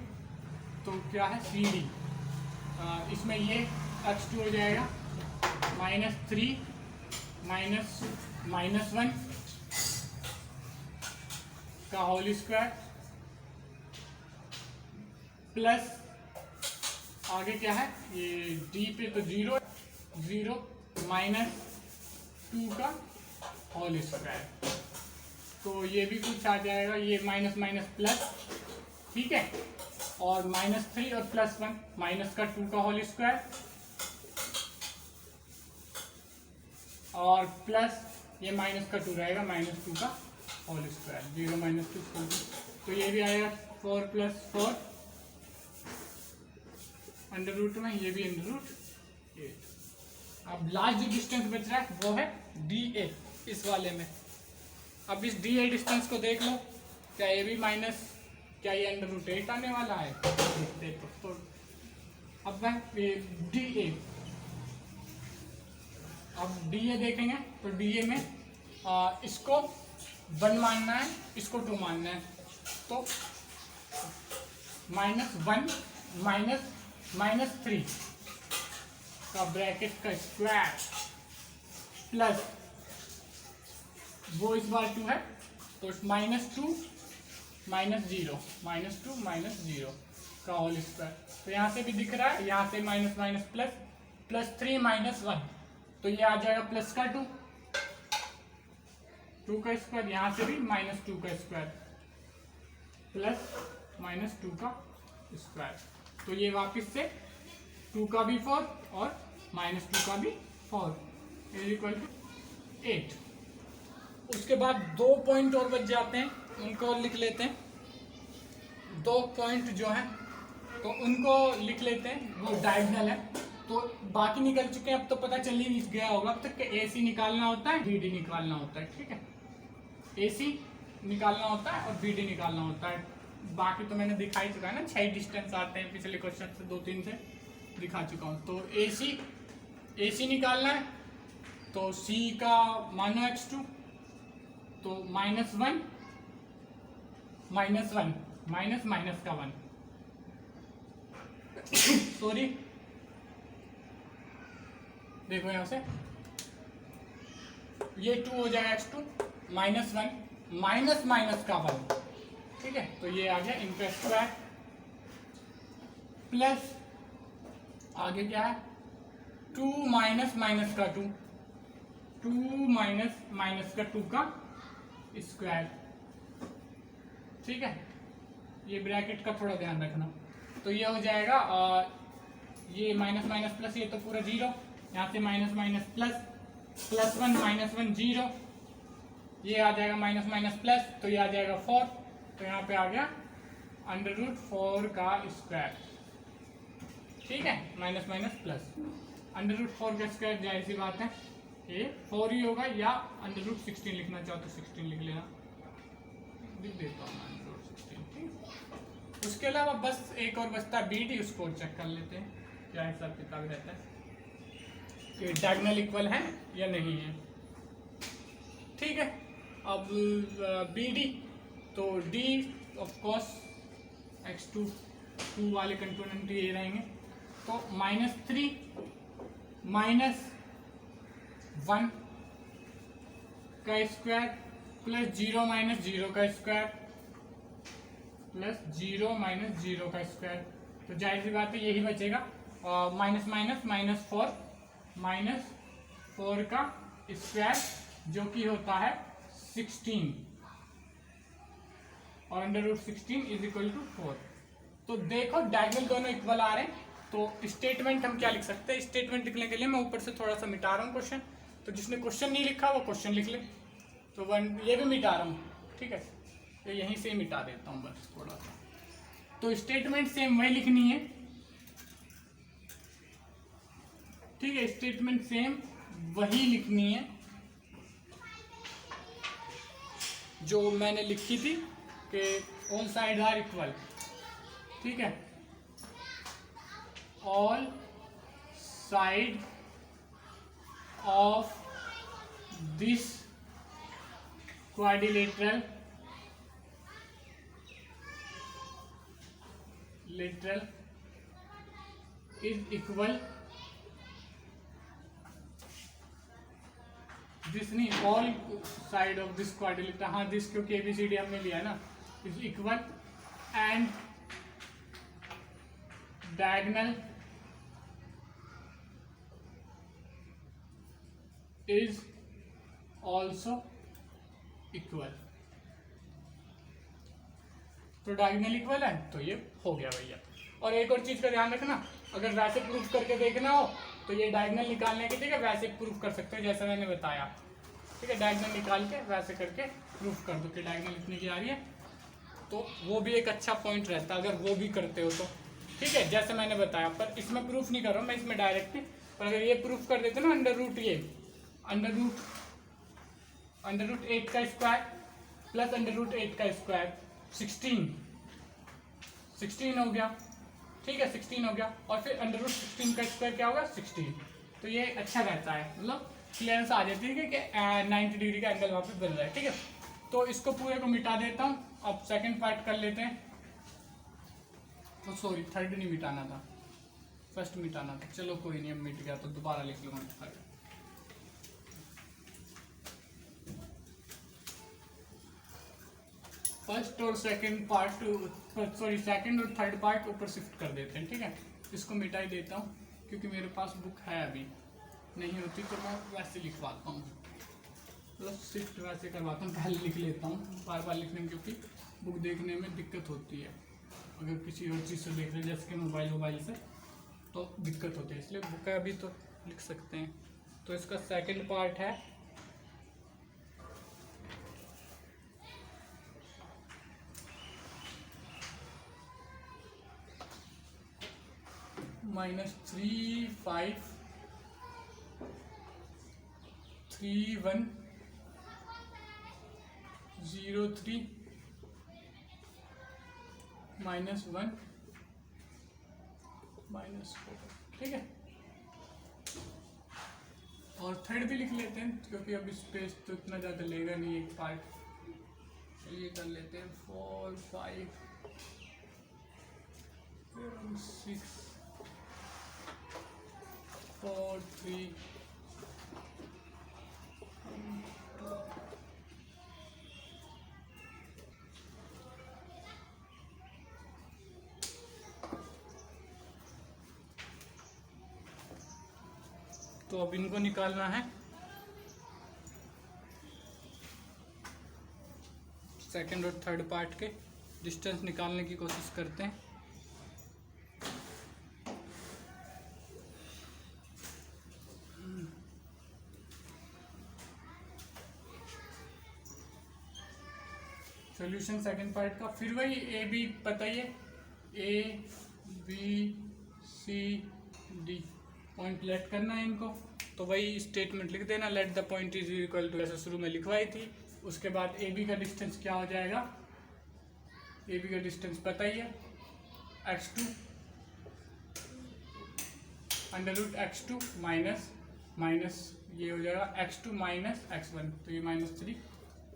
तो क्या है, सी डी इसमें ये x2 हो जाएगा -3 -1 का होल स्क्वायर प्लस आगे क्या है, ये डी पे तो 0 -2 का होल स्क्वायर, तो ये भी कुछ आ जाएगा, ये माइनस प्लस, ठीक है, और -3 और +1 माइनस का 2 का होल स्क्वायर और प्लस ये माइनस का 2 रहेगा, -2 का होल स्क्वायर, 0 - 2, तो ये भी आएगा 4 + 4 अंडर रूट में, ये भी अंडर रूट 8। अब लास्ट जो डिस्टेंस बच रहा है वो है DA इस वाले में। अब इस DA डिस्टेंस को देख लो, क्या ये भी माइनस, क्या ये अंडर रूट 8 आने वाला है, देखते तो अब मैं DA, अब DA देखेंगे तो DA में इसको 1 मानना है, इसको 2 मानना है, तो -1 -3 का ब्रैकेट का स्क्वायर प्लस वो इस बार 2 है तो -2 -0 का होल स्क्वायर, तो यहाँ से भी दिख रहा है, यहाँ से माइनस प्लस 3 -1, तो ये आ जाएगा प्लस का 2 का स्क्वायर, यहाँ से भी -2 का स्क्वायर प्लस -2 का स्क्वायर, तो ये वापस से 2 का भी 4 और -2 का भी 4 = 8। उसके बाद 2 पॉइंट और बच जाते हैं, उनको और लिख लेते हैं। 2 पॉइंट जो है तो उनको लिख लेते हैं, वो डायगोनल है। तो बाकी निकल चुके हैं, अब तो पता चल ही गया होगा अब तक कि AC निकालना होता है, BD निकालना होता है। ठीक है, AC निकालना होता है और BD निकालना होता है। बाकी तो मैंने दिखा ही चुका है ना, 6 डिस्टेंस आते हैं पिछले क्वेश्चन से, 2-3 से दिखा चुका हूँ। तो AC निकालना है, तो C का मानो x2, तो -1 माइनस का 1 सॉरी, देखो यहां से ये 2 हो जाएगा x2, -1 माइनस का 1। ठीक है, तो ये आ गया इनका स्क्वायर, प्लस आगे क्या है 2 माइनस का 2, 2 माइनस का 2 का स्क्वायर। ठीक है, ये ब्रैकेट का थोड़ा ध्यान रखना। तो ये हो जाएगा ये माइनस प्लस, ये तो पूरा 0, यहाँ से माइनस प्लस 1 -1 0, ये आ जाएगा माइनस प्लस, तो ये आ जाएगा 4। तो यहाँ पे आ गया √4 का स्क्वायर। ठीक है, माइनस प्लस √4 का स्क्वायर, जाहिर सी बात है ये 4 ही होगा, या √16 लिखना चाहो तो 16 लिख लेना, लिख देता हूँ √16। उसके अलावा बस एक और बचता है BD, उसको चेक कर लेते हैं क्या हिसाब किताब रहता है कि डायगोनल इक्वल है या नहीं है। ठीक है, अब BD, तो D ऑफ कोर्स x2 2 वाले कंपोनेंट ये रहेंगे, तो -3 -1 का स्क्वायर प्लस 0 -0 का स्क्वायर प्लस 0 -0 का स्क्वायर। तो जाहिर सी बात है यही बचेगा, -4 का स्क्वायर जो कि होता है 16, और √16 इज इक्वल टू 4। तो देखो डायगोनल दोनों इक्वल आ रहे हैं, तो स्टेटमेंट हम क्या लिख सकते हैं। स्टेटमेंट लिखने के लिए मैं ऊपर से थोड़ा सा मिटा रहा हूँ क्वेश्चन, तो जिसने क्वेश्चन नहीं लिखा वो क्वेश्चन लिख ले। तो ये भी मिटा रहा हूँ, ठीक है, तो यहीं से मिटा देता हूँ बस थोड़ा सा। तो स्टेटमेंट सेम वही लिखनी है, ठीक है, स्टेटमेंट सेम वही लिखनी है जो मैंने लिखी थी कि ऑल साइड आर इक्वल। ठीक है, all side of this quadrilateral is equal, this नहीं, all side of this quadrilateral, हाँ दिस क्योंकि ABCD हमने लिया है ना, is equal and diagonal is also equal। तो डायगोनल इक्वल है, तो ये हो गया भैया। और एक और चीज का ध्यान रखना, अगर वैसे प्रूफ करके देखना हो तो ये डायगोनल निकालने के, ठीक है, वैसे प्रूफ कर सकते हो जैसा मैंने बताया। ठीक है, डायगोनल निकाल के वैसे करके प्रूफ कर दो कि डायगोनल इतनी की आ रही है, तो वो भी एक अच्छा पॉइंट रहता है अगर वो भी करते हो तो। ठीक है, जैसे मैंने बताया, पर इसमें प्रूफ नहीं कर रहा हूँ मैं, इसमें डायरेक्ट ही, पर अगर ये प्रूफ कर देते ना √8 का स्क्वायर प्लस √8 का स्क्वायर 16 हो गया। ठीक है, 16 हो गया, और फिर √16 का स्क्वायर क्या होगा 16। तो ये अच्छा रहता है, मतलब क्लियरेंस आ जाती है कि 90 डिग्री का एंगल वहाँ पे बन रहा है। ठीक है, तो इसको पूरे को मिटा देता हूँ। अब सेकंड पार्ट कर लेते हैं। तो सॉरी, थर्ड नहीं मिटाना था, फर्स्ट मिटाना था। चलो कोई नहीं, अब मिट गया तो दोबारा लिख लूँगा थर्ड। फर्स्ट और सेकंड पार्ट, सॉरी सेकंड और थर्ड पार्ट ऊपर शिफ्ट कर देते हैं। ठीक है, इसको मिटा ही देता हूँ क्योंकि मेरे पास बुक है, अभी नहीं होती तो मैं वैसे लिखवाता हूँ, मतलब शिफ्ट वैसे करवाता हूँ, पहले लिख लेता हूँ बार बार लिखने में, क्योंकि बुक देखने में दिक्कत होती है अगर किसी और चीज़ से देख रहे हैं, जैसे कि मोबाइल से, तो दिक्कत होती है, इसलिए बुक है अभी तो लिख सकते हैं। तो इसका सेकंड पार्ट है -3 5 3 1 0 3 -1 -4, ठीक है। और थर्ड भी लिख लेते हैं क्योंकि अब स्पेस तो इतना ज़्यादा लेगा नहीं एक पार्ट। चलिए कर लेते हैं 4 5 6 4 3 तो अब इनको निकालना है। सेकंड और थर्ड पार्ट के डिस्टेंस निकालने की कोशिश करते हैं। सॉल्यूशन सेकंड पार्ट का फिर वही ए बी पता ही है, A B C D point let करना है इनको। तो वही स्टेटमेंट लिख देना, let the point is equal to, ऐसे शुरू में लिखवाई थी। उसके बाद ए बी का डिस्टेंस क्या हो जाएगा, ए बी का डिस्टेंस पता ही है, x2 √x2 माइनस ये हो जाएगा x2 माइनस x1, तो ये -3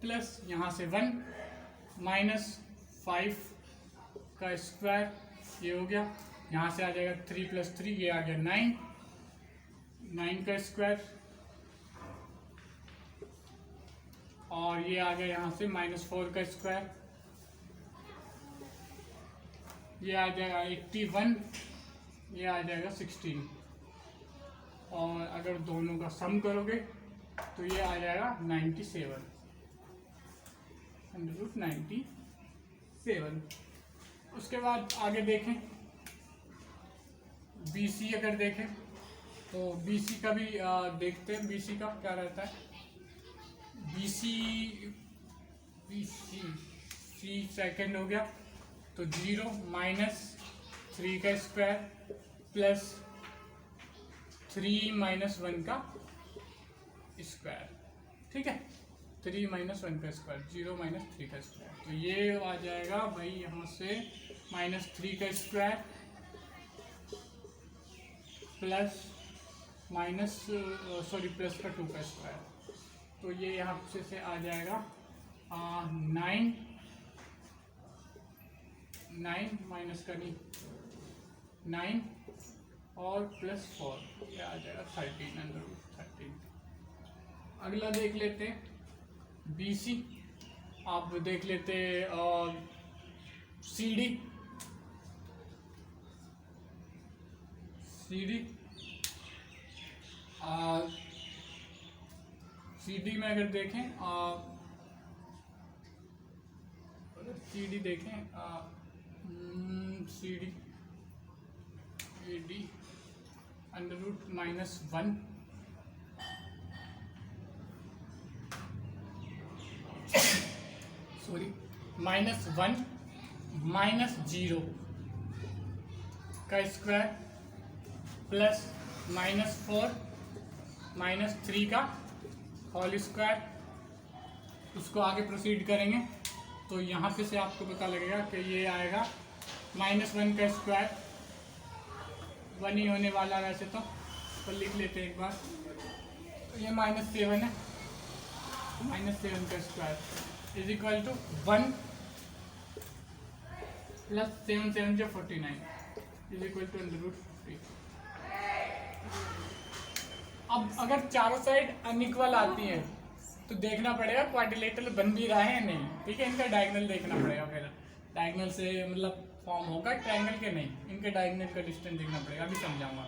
प्लस यहाँ से 1 -5 का स्क्वायर, ये हो गया। यहाँ से आ जाएगा 3 + 3, ये आ गया 9 का स्क्वायर, और ये आ गया यहाँ से -4 का स्क्वायर, ये आ जाएगा 81, ये आ जाएगा 16, और अगर दोनों का सम करोगे तो ये आ जाएगा 97 √97। उसके बाद आगे देखें, BC अगर देखें तो BC का भी देखते हैं, BC का क्या रहता है। BC सेकेंड हो गया, तो 0 -3 का स्क्वायर प्लस 3 - 1 का स्क्वायर, ठीक है। 3 - 1 का स्क्वायर, 0 - 3 का स्क्वायर, तो ये आ जाएगा भाई यहाँ से -3 का स्क्वायर प्लस प्लस का 2 का स्क्वायर, तो ये यहाँ से आ जाएगा 9 माइनस का नहीं 9 और +4, ये आ जाएगा 13 अगला देख लेते हैं BC, आप देख लेते CD में अगर देखें CD देखें CD AD √-1 सॉरी -1 -0 का स्क्वायर प्लस -4 -3 का होल स्क्वायर। उसको आगे प्रोसीड करेंगे तो यहाँ पे से आपको पता लगेगा कि ये आएगा -1 का स्क्वायर, 1 ही होने वाला वैसे तो लिख लेते हैं एक बार। तो ये -7 है, -7 का square is equal to 1 plus 7 7 जो 49 इज इक्वल टू √50। अब अगर चारों साइड अनइक्वल आती है तो देखना पड़ेगा क्वाड्रिलेटरल बन भी रहा है या नहीं, ठीक है। इनका डायगोनल देखना पड़ेगा, फिर डायगोनल से मतलब फॉर्म होगा ट्रायंगल के, नहीं इनके डायगोनल का डिस्टेंस देखना पड़ेगा, अभी समझाऊंगा,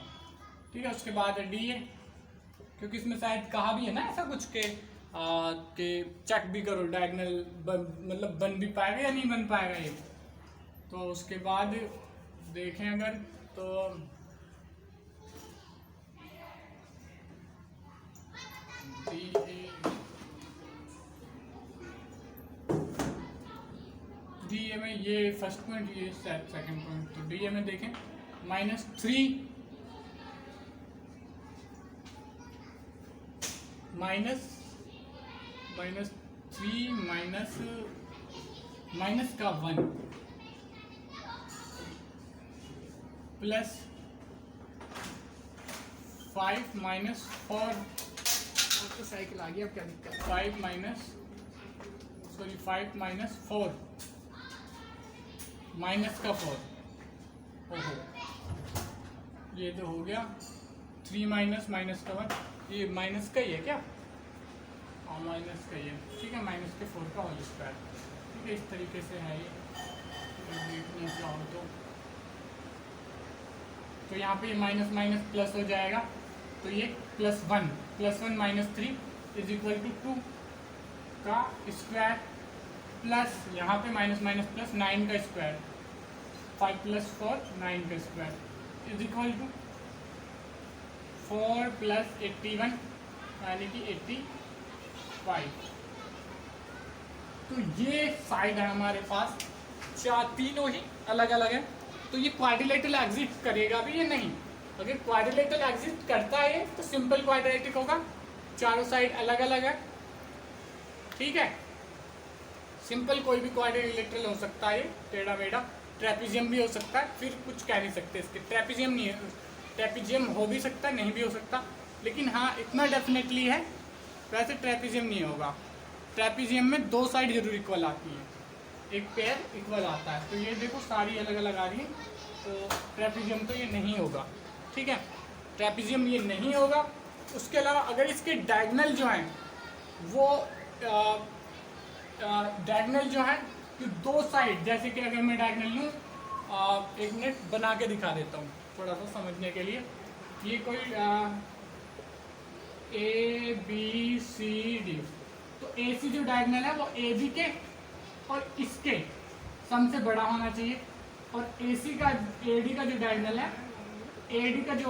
ठीक है। उसके बाद D है, क्योंकि इसमें शायद कहा भी है ना ऐसा कुछ के चेक भी करो डायगोनल मतलब बन भी पाएगा या नहीं बन पाएगा ये। तो उसके बाद देखें अगर तो DA में ये फर्स्ट पॉइंट, ये सेकंड पॉइंट। तो DA में देखें -3 माइनस माइनस 3 माइनस माइनस का 1 प्लस 5 माइनस 4, तो साइकिल आ गया, अब क्या दिक्कत है, 5 माइनस 4 माइनस का 4, ओहो ये तो हो गया 3 माइनस माइनस का 1, ये माइनस का ही है क्या, हाँ माइनस का ही है, ठीक है, माइनस के 4 का होल स्क्वायर, ठीक है, इस तरीके से है ये, देखना चाहो तो यहाँ पे माइनस माइनस प्लस हो जाएगा, तो ये +1 माइनस 3 इज इक्वल टू 2 का स्क्वायर, प्लस यहाँ पे माइनस माइनस प्लस 9 का स्क्वायर, 5 + 4 9 का स्क्वायर इज इक्वल टू 4 + 81 यानी कि 85। तो ये साइड है हमारे पास, तीनों ही अलग अलग है। तो ये क्वाड्रिलेटरल एग्जिस्ट करेगा भी या नहीं, अगर क्वाड्रिलेटरल एग्जिस्ट करता है तो सिंपल क्वाड्रेटिक होगा, चारों साइड अलग अलग है, ठीक है, सिंपल कोई भी क्वाड्रिलेटरल हो सकता है, टेढ़ा मेढ़ा, ट्रेपीजियम भी हो सकता है, फिर कुछ कह नहीं सकते इसके, ट्रेपीजियम नहीं है, ट्रेपीजियम हो भी सकता है नहीं भी हो सकता, लेकिन हाँ इतना डेफिनेटली है, वैसे ट्रेपीजियम नहीं होगा, ट्रेपीजियम में 2 साइड जरूर इक्वल आती है, एक पेयर इक्वल आता है, तो ये देखो सारी अलग अलग आ रही है, तो ट्रेपीजियम तो ये नहीं होगा, ठीक है, ट्रेपीजियम ये नहीं होगा। उसके अलावा अगर इसके डायगोनल जो हैं वो डायगोनल जो है कि 2 साइड, जैसे कि अगर मैं डायगोनल लूँ, एक मिनट बना के दिखा देता हूँ थोड़ा सा समझने के लिए, ये कोई ABCD, तो AC जो डायगोनल है वो AB के और इसके सम से बड़ा होना चाहिए, और AC का AD का जो डायगोनल है, AD का जो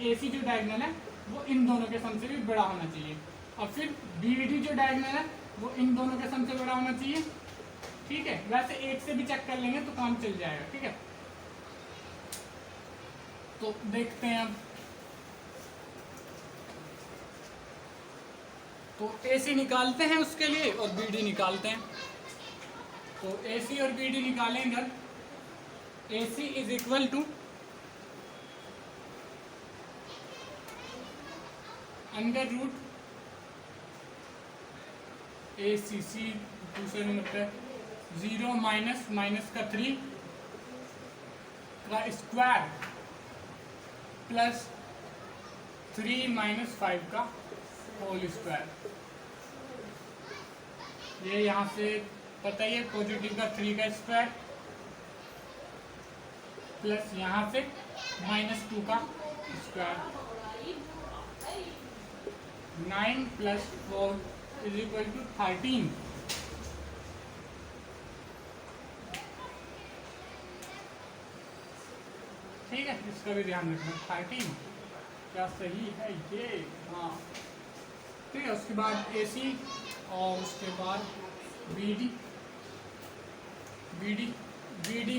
AC जो डायगोनल है वो इन दोनों के सम से भी बड़ा होना चाहिए, और फिर BD जो डायगोनल है वो इन दोनों के सम से बड़ा होना चाहिए, ठीक है, वैसे एक से भी चेक कर लेंगे तो काम चल जाएगा, ठीक है। तो देखते हैं अब, तो AC निकालते हैं उसके लिए और BD निकालते हैं, तो AC और BD निकालें इधर, AC is equal to under root ACC दूसरे नंबर पे 0 माइनस माइनस का 3 का स्क्वायर प्लस 3 माइनस 5 का होल स्क्वायर, ये यहाँ से पता ही है, पॉजिटिव का 3 का स्क्वायर प्लस यहाँ से -2 का स्क्वायर, 9 + 4 इज इक्वल टू 13, ठीक है, इसका भी ध्यान रखना, 13 क्या सही है ये, हाँ ठीक है। उसके बाद AC और उसके बाद BD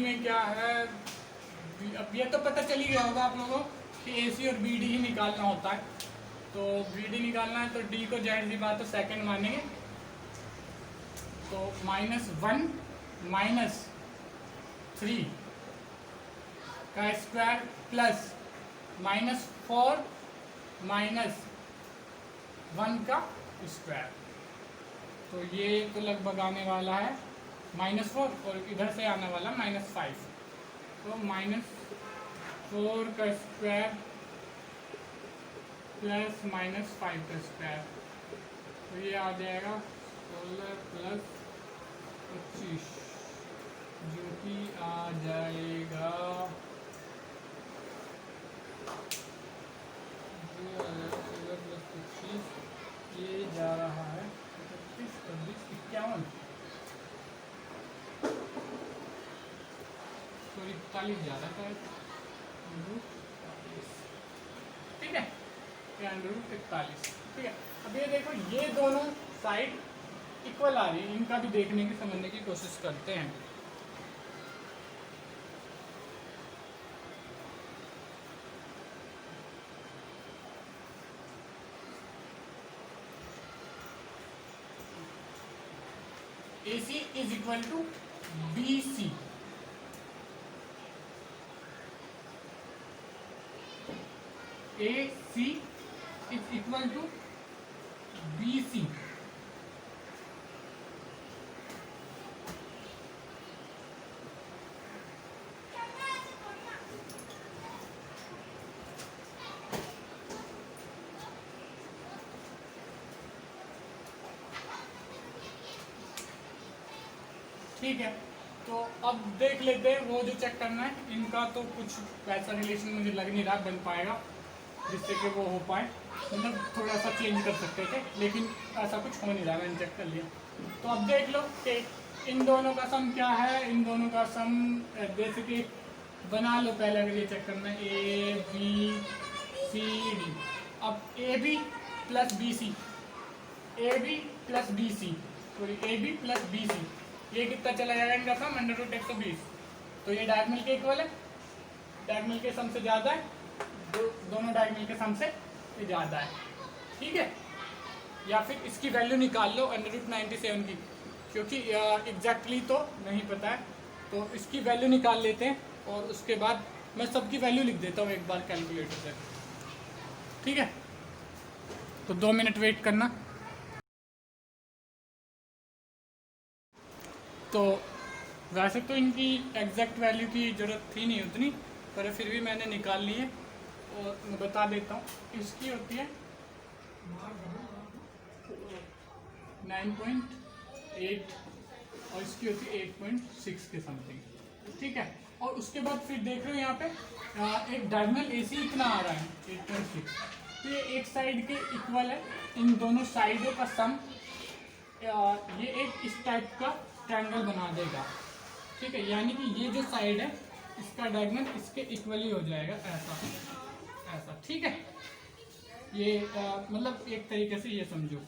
में क्या है, अब ये तो पता चल ही गया होगा आप लोगों कि AC और BD ही निकालना होता है, तो BD निकालना है तो D को जाहिर सी बात है सेकंड मानेंगे, तो -1 माइनस 3 का स्क्वायर प्लस -4 माइनस 1 का स्क्वायर, तो ये तो लगभग आने वाला है -4 और इधर से आने वाला -5, तो -4 का स्क्वायर प्लस -5 का स्क्वायर, तो ये आ जाएगा 16 + 25, जो कि आ जाएगा 16 + 25, ये जा रहा है 31, 26, 51, सॉरी 41 जा रहा है, ठीक है, √41, ठीक है। अब ये देखो ये दोनों साइड इक्वल आ रही है, इनका भी देखने की समझने की कोशिश करते हैं। AC is equal to BC। AC is equal to BC। ठीक है, तो अब देख लेते हैं वो जो चेक करना है इनका, तो कुछ वैसा रिलेशन मुझे लग नहीं रहा बन पाएगा जिससे कि वो हो पाए, मतलब थोड़ा सा चेंज कर सकते थे, लेकिन ऐसा कुछ हो नहीं रहा, मैंने चेक कर लिया। तो अब देख लो कि इन दोनों का सम क्या है। इन दोनों का सम जैसे कि बना लो पहले, अगर ये चेक करना है ABCD। अब AB plus BC, AB plus BC, sorry AB plus BC, ये कितना चला जाएगा इनका सम? √120। तो ये डायगोनल के इक्वल है, डायगोनल के सम से ज़्यादा है, दोनों डायगोनल के सम से ज़्यादा है। ठीक है, या फिर इसकी वैल्यू निकाल लो √97 की, क्योंकि एग्जैक्टली तो नहीं पता है, तो इसकी वैल्यू निकाल लेते हैं और उसके बाद मैं सबकी वैल्यू लिख देता हूँ एक बार कैलकुलेटर से। ठीक है, तो 2 मिनट वेट करना। तो वैसे तो इनकी एग्जैक्ट वैल्यू की ज़रूरत थी नहीं उतनी, पर फिर भी मैंने निकाल ली है और मैं बता देता हूँ। इसकी होती है 9.8 और इसकी होती है 8.6 के समथिंग। ठीक है, और उसके बाद फिर देख रहे हो यहाँ पे एक डायगोनल AC इतना आ रहा है 8.6, तो ये एक साइड के इक्वल है। इन दोनों साइडों का सम ये एक इस टाइप का ट्रायंगल बना देगा। ठीक है, यानी कि ये जो साइड है इसका डायगोनल इसके इक्वल ही हो जाएगा, ऐसा ऐसा। ठीक है, ये मतलब एक तरीके से ये समझो।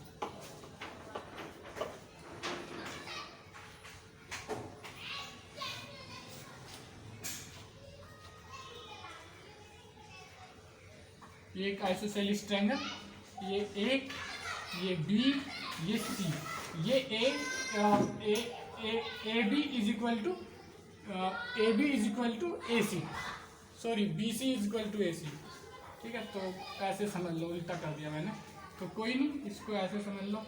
ये एक आइसोसेलेस ट्रायंगल, ये A, ये B, ये C, ये AB is equal to AB is equal to AC, sorry BC is equal to AC। ठीक है, तो ऐसे समझ लो, उल्टा कर दिया मैंने, तो कोई नहीं, इसको ऐसे समझ लो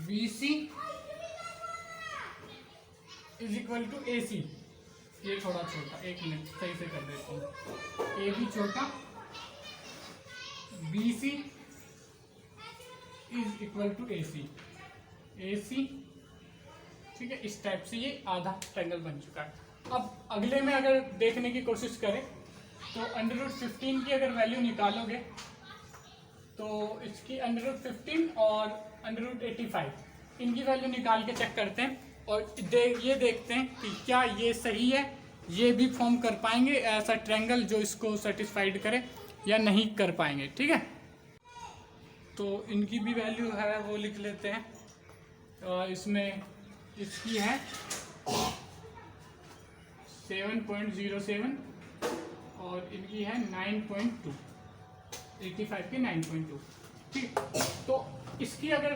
BC is equal to AC। ये थोड़ा छोटा, एक मिनट सही से कर देता हूँ। AB छोटा, BC is equal to AC। ठीक है, इस टाइप से ये आधा ट्रायंगल बन चुका है। अब अगले में अगर देखने की कोशिश करें तो √15 की अगर वैल्यू निकालोगे तो इसकी √15 और √85 इनकी वैल्यू निकाल के चेक करते हैं और ये देखते हैं कि क्या ये सही है, ये भी फॉर्म कर पाएंगे ऐसा ट्रायंगल जो इसको सेटिस्फाइड करे या नहीं कर पाएंगे। ठीक है, तो इनकी भी वैल्यू है वो लिख लेते हैं। इसमें इसकी है 7.07 और इनकी है 9.2, 85 की 9.2। ठीक, तो इसकी अगर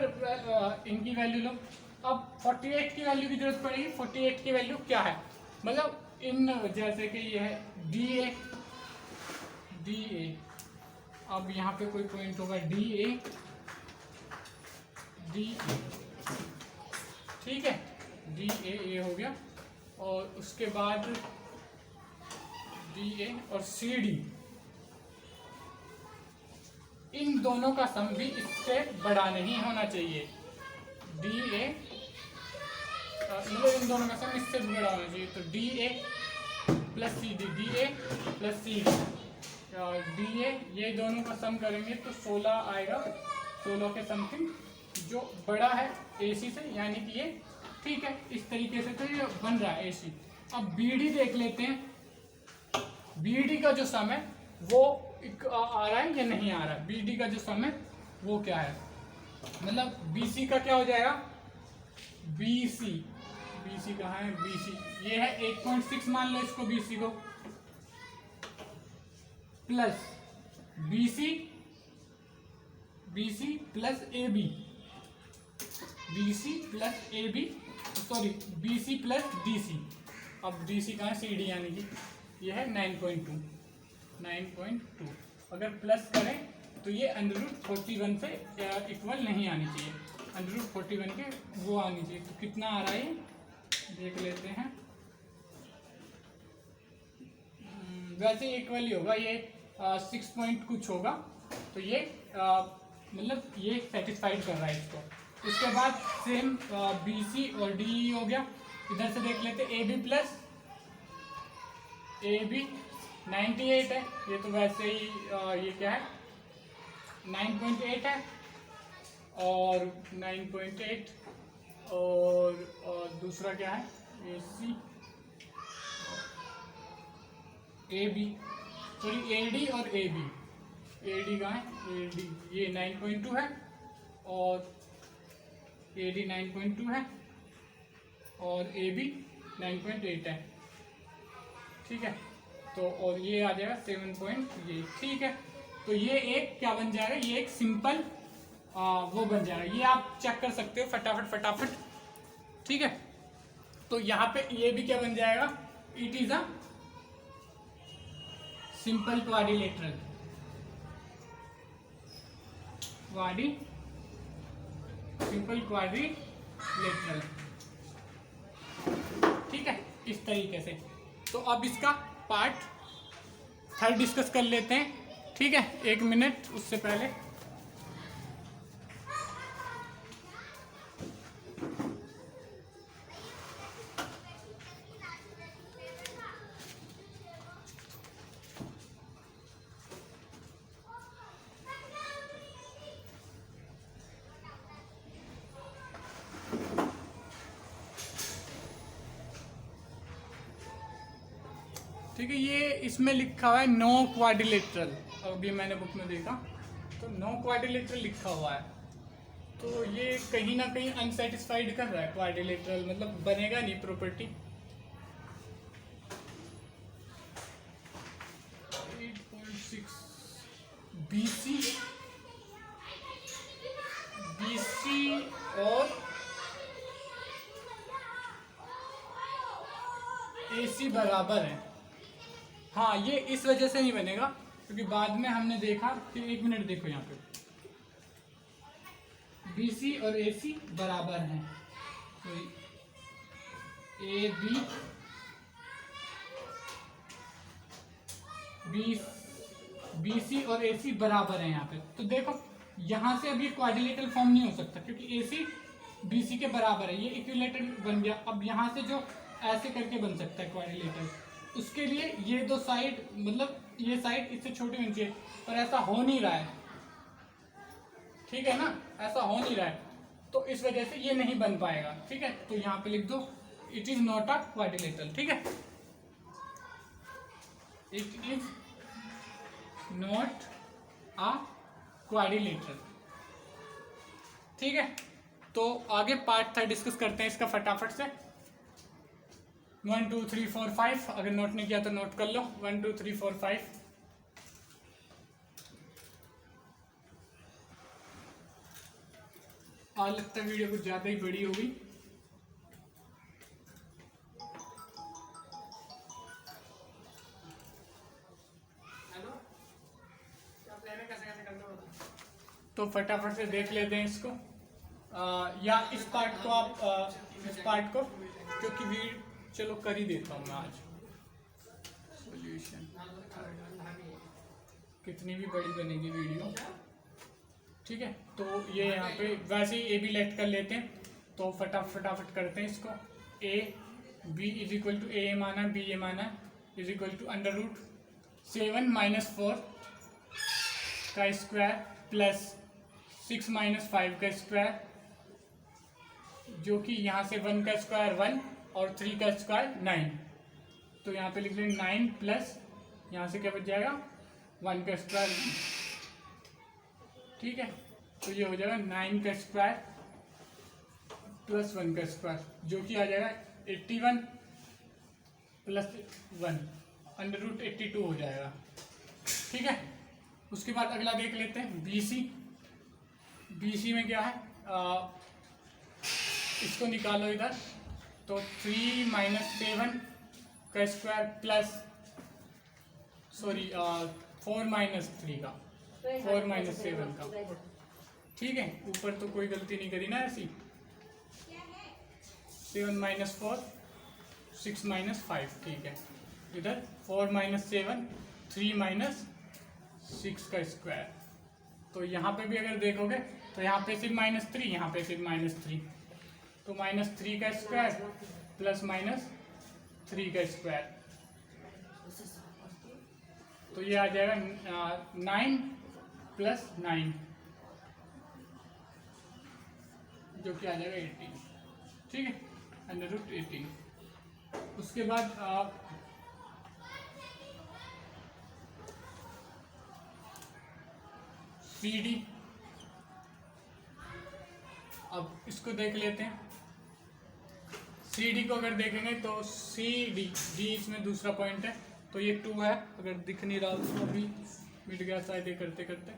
इनकी वैल्यू लो, अब 48 की वैल्यू की जरूरत पड़ेगी। 48 की वैल्यू क्या है, मतलब इन जैसे कि ये है DA, अब यहाँ पे कोई पॉइंट होगा DA, ठीक है, DA हो गया, और उसके बाद DA और CD, इन दोनों का सम भी इससे बड़ा नहीं होना चाहिए। DA मतलब इन दोनों का सम इससे बड़ा होना चाहिए, तो DA plus CD, DA plus CD, DA ये दोनों का सम करेंगे तो 16 आएगा, 16 के समथिंग, जो बड़ा है AC से, यानी कि ये ठीक है। इस तरीके से तो ये बन रहा है AC। अब BD देख लेते हैं, BD का जो सम है वो आ रहा है या नहीं आ रहा है। BD का जो सम है वो क्या है, मतलब BC का क्या हो जाएगा, BC कहाँ है, BC ये है 8.6 मान लो इसको, BC को, plus BC plus AB, B C plus A B, sorry B C plus D C. अब डी सी कहाँ है, सी डी, यानी कि ये है 9.2। अगर प्लस करें तो ये √41 से इक्वल नहीं आनी चाहिए, √41 के वो आनी चाहिए। तो कितना आ रहा है देख लेते हैं। वैसे इक्वल ही होगा, ये 6 पॉइंट कुछ होगा, तो ये मतलब ये सेटिस्फाइड कर रहा है इसको। उसके बाद सेम बी सी और डी ई हो गया। इधर से देख लेते A B plus A B 98 है, ये तो वैसे ही ये क्या है 9.8 है, और 9.8 और दूसरा क्या है A C A B, sorry A D और ए बी। ए डी कहाँ है, ए डी ये 9.2 है, और ए डी 9.2 है, और ए बी 9.8 है, ठीक है। तो और ये आ जाएगा 7 पॉइंट ये, ठीक है। तो ये एक क्या बन जाएगा, ये एक सिंपल वो बन जाएगा। ये आप चेक कर सकते हो फटाफट, ठीक है। तो यहाँ पे ये भी क्या बन जाएगा, it is a simple quadrilateral, simple quadrilateral, ठीक है, इस तरीके से। तो अब इसका पार्ट 3 डिस्कस कर लेते हैं, ठीक है। 1 मिनट उससे पहले ठीक है। ये इसमें लिखा हुआ है नो क्वाड्रिलेटरल, अभी मैंने बुक में देखा तो नो क्वाड्रिलेटरल लिखा हुआ है, तो ये कहीं ना कहीं अनसेटिस्फाइड कर रहा है। क्वाड्रिलेटरल मतलब बनेगा नहीं प्रॉपर्टी। 8.6 BC और AC बराबर है। हाँ, ये इस वजह से नहीं बनेगा क्योंकि बाद में हमने देखा कि 1 मिनट देखो यहाँ पे BC और AC बराबर हैं, तो BC और AC बराबर है यहाँ पे। तो देखो यहाँ से अब ये क्वाड्रिलेटरल फॉर्म नहीं हो सकता क्योंकि AC BC के बराबर है, ये इक्विलेटरल बन गया। अब यहाँ से जो ऐसे करके बन सकता है क्वाड्रिलेटरल, उसके लिए ये दो साइड मतलब ये साइड इससे छोटी होनी चाहिए, पर ऐसा हो नहीं रहा है, ठीक है ना, ऐसा हो नहीं रहा है, तो इस वजह से ये नहीं बन पाएगा, ठीक है। तो यहाँ पे लिख दो it is not a quadrilateral, ठीक है, it is not a quadrilateral, ठीक है। तो आगे पार्ट 3 डिस्कस करते हैं इसका फटाफट से। 1 2 3 4 5, अगर नोट नहीं किया तो नोट कर लो। 1 2 3 4 5। आज लगता है वीडियो कुछ ज़्यादा ही बड़ी होगी। हेलो, तो फटाफट से देख लेते हैं इसको, या इस पार्ट को आप इस पार्ट को, क्योंकि चलो कर ही देता हूँ मैं आज। सॉल्यूशन कितनी भी बड़ी बनेगी वीडियो, ठीक है। तो ये यहाँ पे वैसे ही ए बी लेट कर लेते हैं, तो फटाफट करते हैं इसको। A B is equal to A माना बी ए माना इज इक्वल टू √7 - 4 का स्क्वायर प्लस 6 - 5 का स्क्वायर, जो कि यहाँ से 1 का स्क्वायर 1 और 3 का स्क्वायर 9, तो यहाँ पे लिख लें 9 प्लस यहाँ से क्या बच जाएगा 1 का स्क्वायर, ठीक है। तो ये हो जाएगा 9 का स्क्वायर प्लस 1 का स्क्वायर, जो कि आ जाएगा 81 प्लस 1 √82 हो जाएगा, ठीक है। उसके बाद अगला देख लेते हैं BC। BC में क्या है इसको निकालो इधर, तो 3 - 7 का स्क्वायर प्लस 4 - 3 का 4 - 7 का, ठीक है। ऊपर तो कोई गलती नहीं करी ना ऐसी। 7 - 4 6 - 5, ठीक है। इधर 4 - 7 3 - 6 का स्क्वायर। तो यहाँ पे भी अगर देखोगे तो यहाँ पे सिर्फ -3, यहाँ पे सिर्फ -3, तो -3 का स्क्वायर प्लस -3 का स्क्वायर, तो ये आ जाएगा 9 + 9, जो कि आ जाएगा 18, ठीक है, √18। उसके बाद CD, अब इसको देख लेते हैं। CD को अगर देखेंगे तो CD, D इसमें दूसरा पॉइंट है, तो ये 2 है। अगर दिख नहीं रहा तो अभी मिट गया शायद ये करते करते,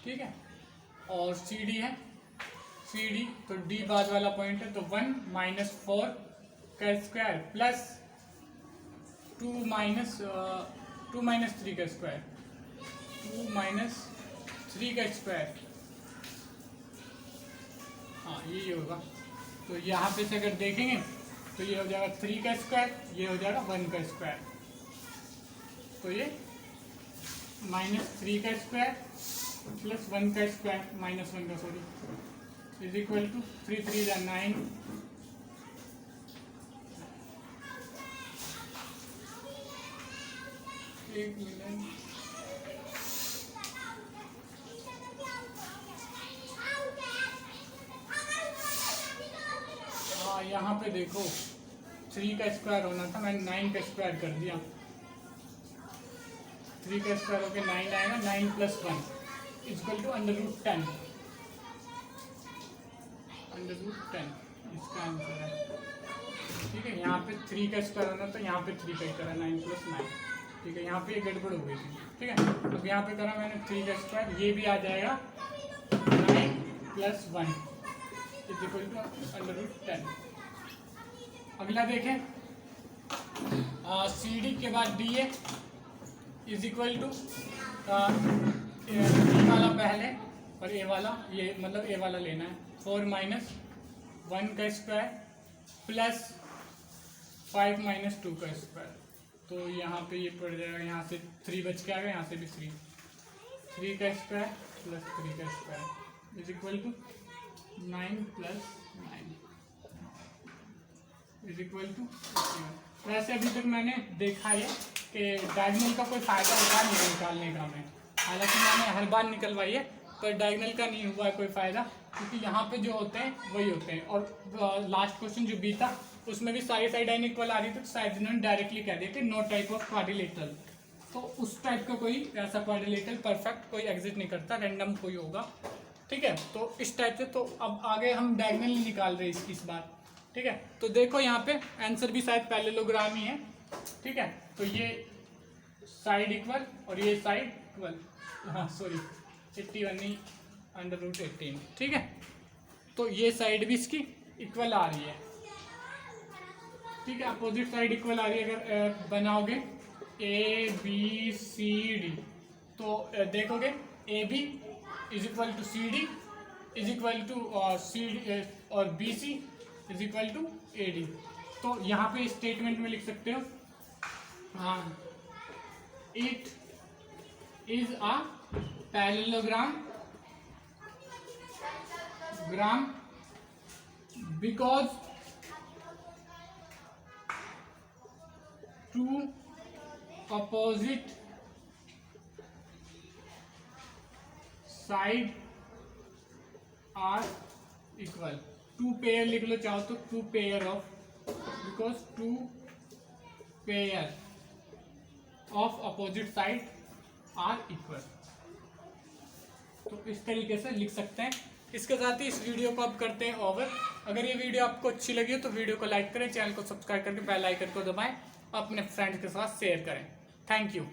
ठीक है। और CD है, CD तो D बाद वाला पॉइंट है, तो 1 - 4 का स्क्वायर प्लस 2 - 3 का स्क्वायर, 2 - 3 का स्क्वायर, हाँ यही होगा। तो यहाँ पे से अगर देखेंगे तो ये हो जाएगा 3 का स्क्वायर, ये हो जाएगा 1 का स्क्वायर, तो ये -3 का स्क्वायर प्लस 1 का स्क्वायर, -1 का सॉरी, इज इक्वल टू 3 3 = 9, एक मिनट, हाँ यहाँ पे देखो 3 का स्क्वायर होना था, मैंने 9 का स्क्वायर कर दिया। 3 का स्क्वायर होकर 9 आएगा, 9 + 1 इक्वल टू √10, √10 इसका आंसर है, ठीक है। यहाँ पे 3 का स्क्वायर होना था, यहाँ पे 3 का ही करा, 9 + 9, ठीक है। यहाँ पे गड़बड़ हो गई थी, ठीक है। अब यहाँ पे करा मैंने 3 का स्क्वायर, ये भी आ जाएगा 9 + 1 इक्वल टू √10। अगला देखें, CD के बाद DA इज इक्वल टू ए वाला पहले और ए वाला, ये मतलब ए वाला लेना है, 4 - 1 का स्क्वायर प्लस 5 - 2 का स्क्वायर, तो यहाँ पे ये पड़ जाएगा, यहाँ से 3 बच के आ गया, यहाँ से भी 3 का स्क्वायर प्लस 3 का square is equal to 9 + 9 is equal to. वैसे अभी तक मैंने देखा है कि डायगोनल का कोई फ़ायदा होता नहीं निकालने का में, हालांकि मैंने हर बार निकलवाई है, पर डायगोनल का नहीं हुआ है कोई फ़ायदा, क्योंकि यहाँ पे जो होते हैं वही होते हैं। और लास्ट क्वेश्चन जो भी था उसमें भी सारी साइड इक्वल आ रही थी, तो शायद इन्होंने डायरेक्टली कह दिए थे नो टाइप ऑफ क्वाड्रिलेटरल, तो उस टाइप का कोई ऐसा क्वाड्रिलेटरल परफेक्ट कोई एग्जिस्ट नहीं करता, रैंडम कोई होगा, ठीक है। तो इस टाइप से, तो अब आगे हम डायगोनल निकाल रहे हैं इस बार, ठीक है। तो देखो यहाँ पे आंसर भी शायद पैरेललोग्राम ही है, ठीक है। तो ये साइड इक्वल और ये साइड इक्वल, हाँ सॉरी 81 नहीं √18, ठीक है। तो ये साइड भी इसकी इक्वल आ रही है, ठीक है। अपोजिट साइड इक्वल आ रही है। अगर बनाओगे ABCD, तो देखोगे AB is equal to CD is equal to CD और BC is equal to AD। तो यहाँ पे स्टेटमेंट में लिख सकते हो, हाँ, it is a parallelogram because two opposite side are equal. 2 pair लिख लो चाहो तो, 2 pair of, because 2 pair of opposite side are equal. तो इस तरीके से लिख सकते हैं। इसके साथ ही इस वीडियो को अब करते हैं ओवर। अगर ये वीडियो आपको अच्छी लगी हो तो वीडियो को लाइक करें, चैनल को सब्सक्राइब करके बेल आइकन को दबाएं, अपने फ्रेंड्स के साथ शेयर करें। Thank you.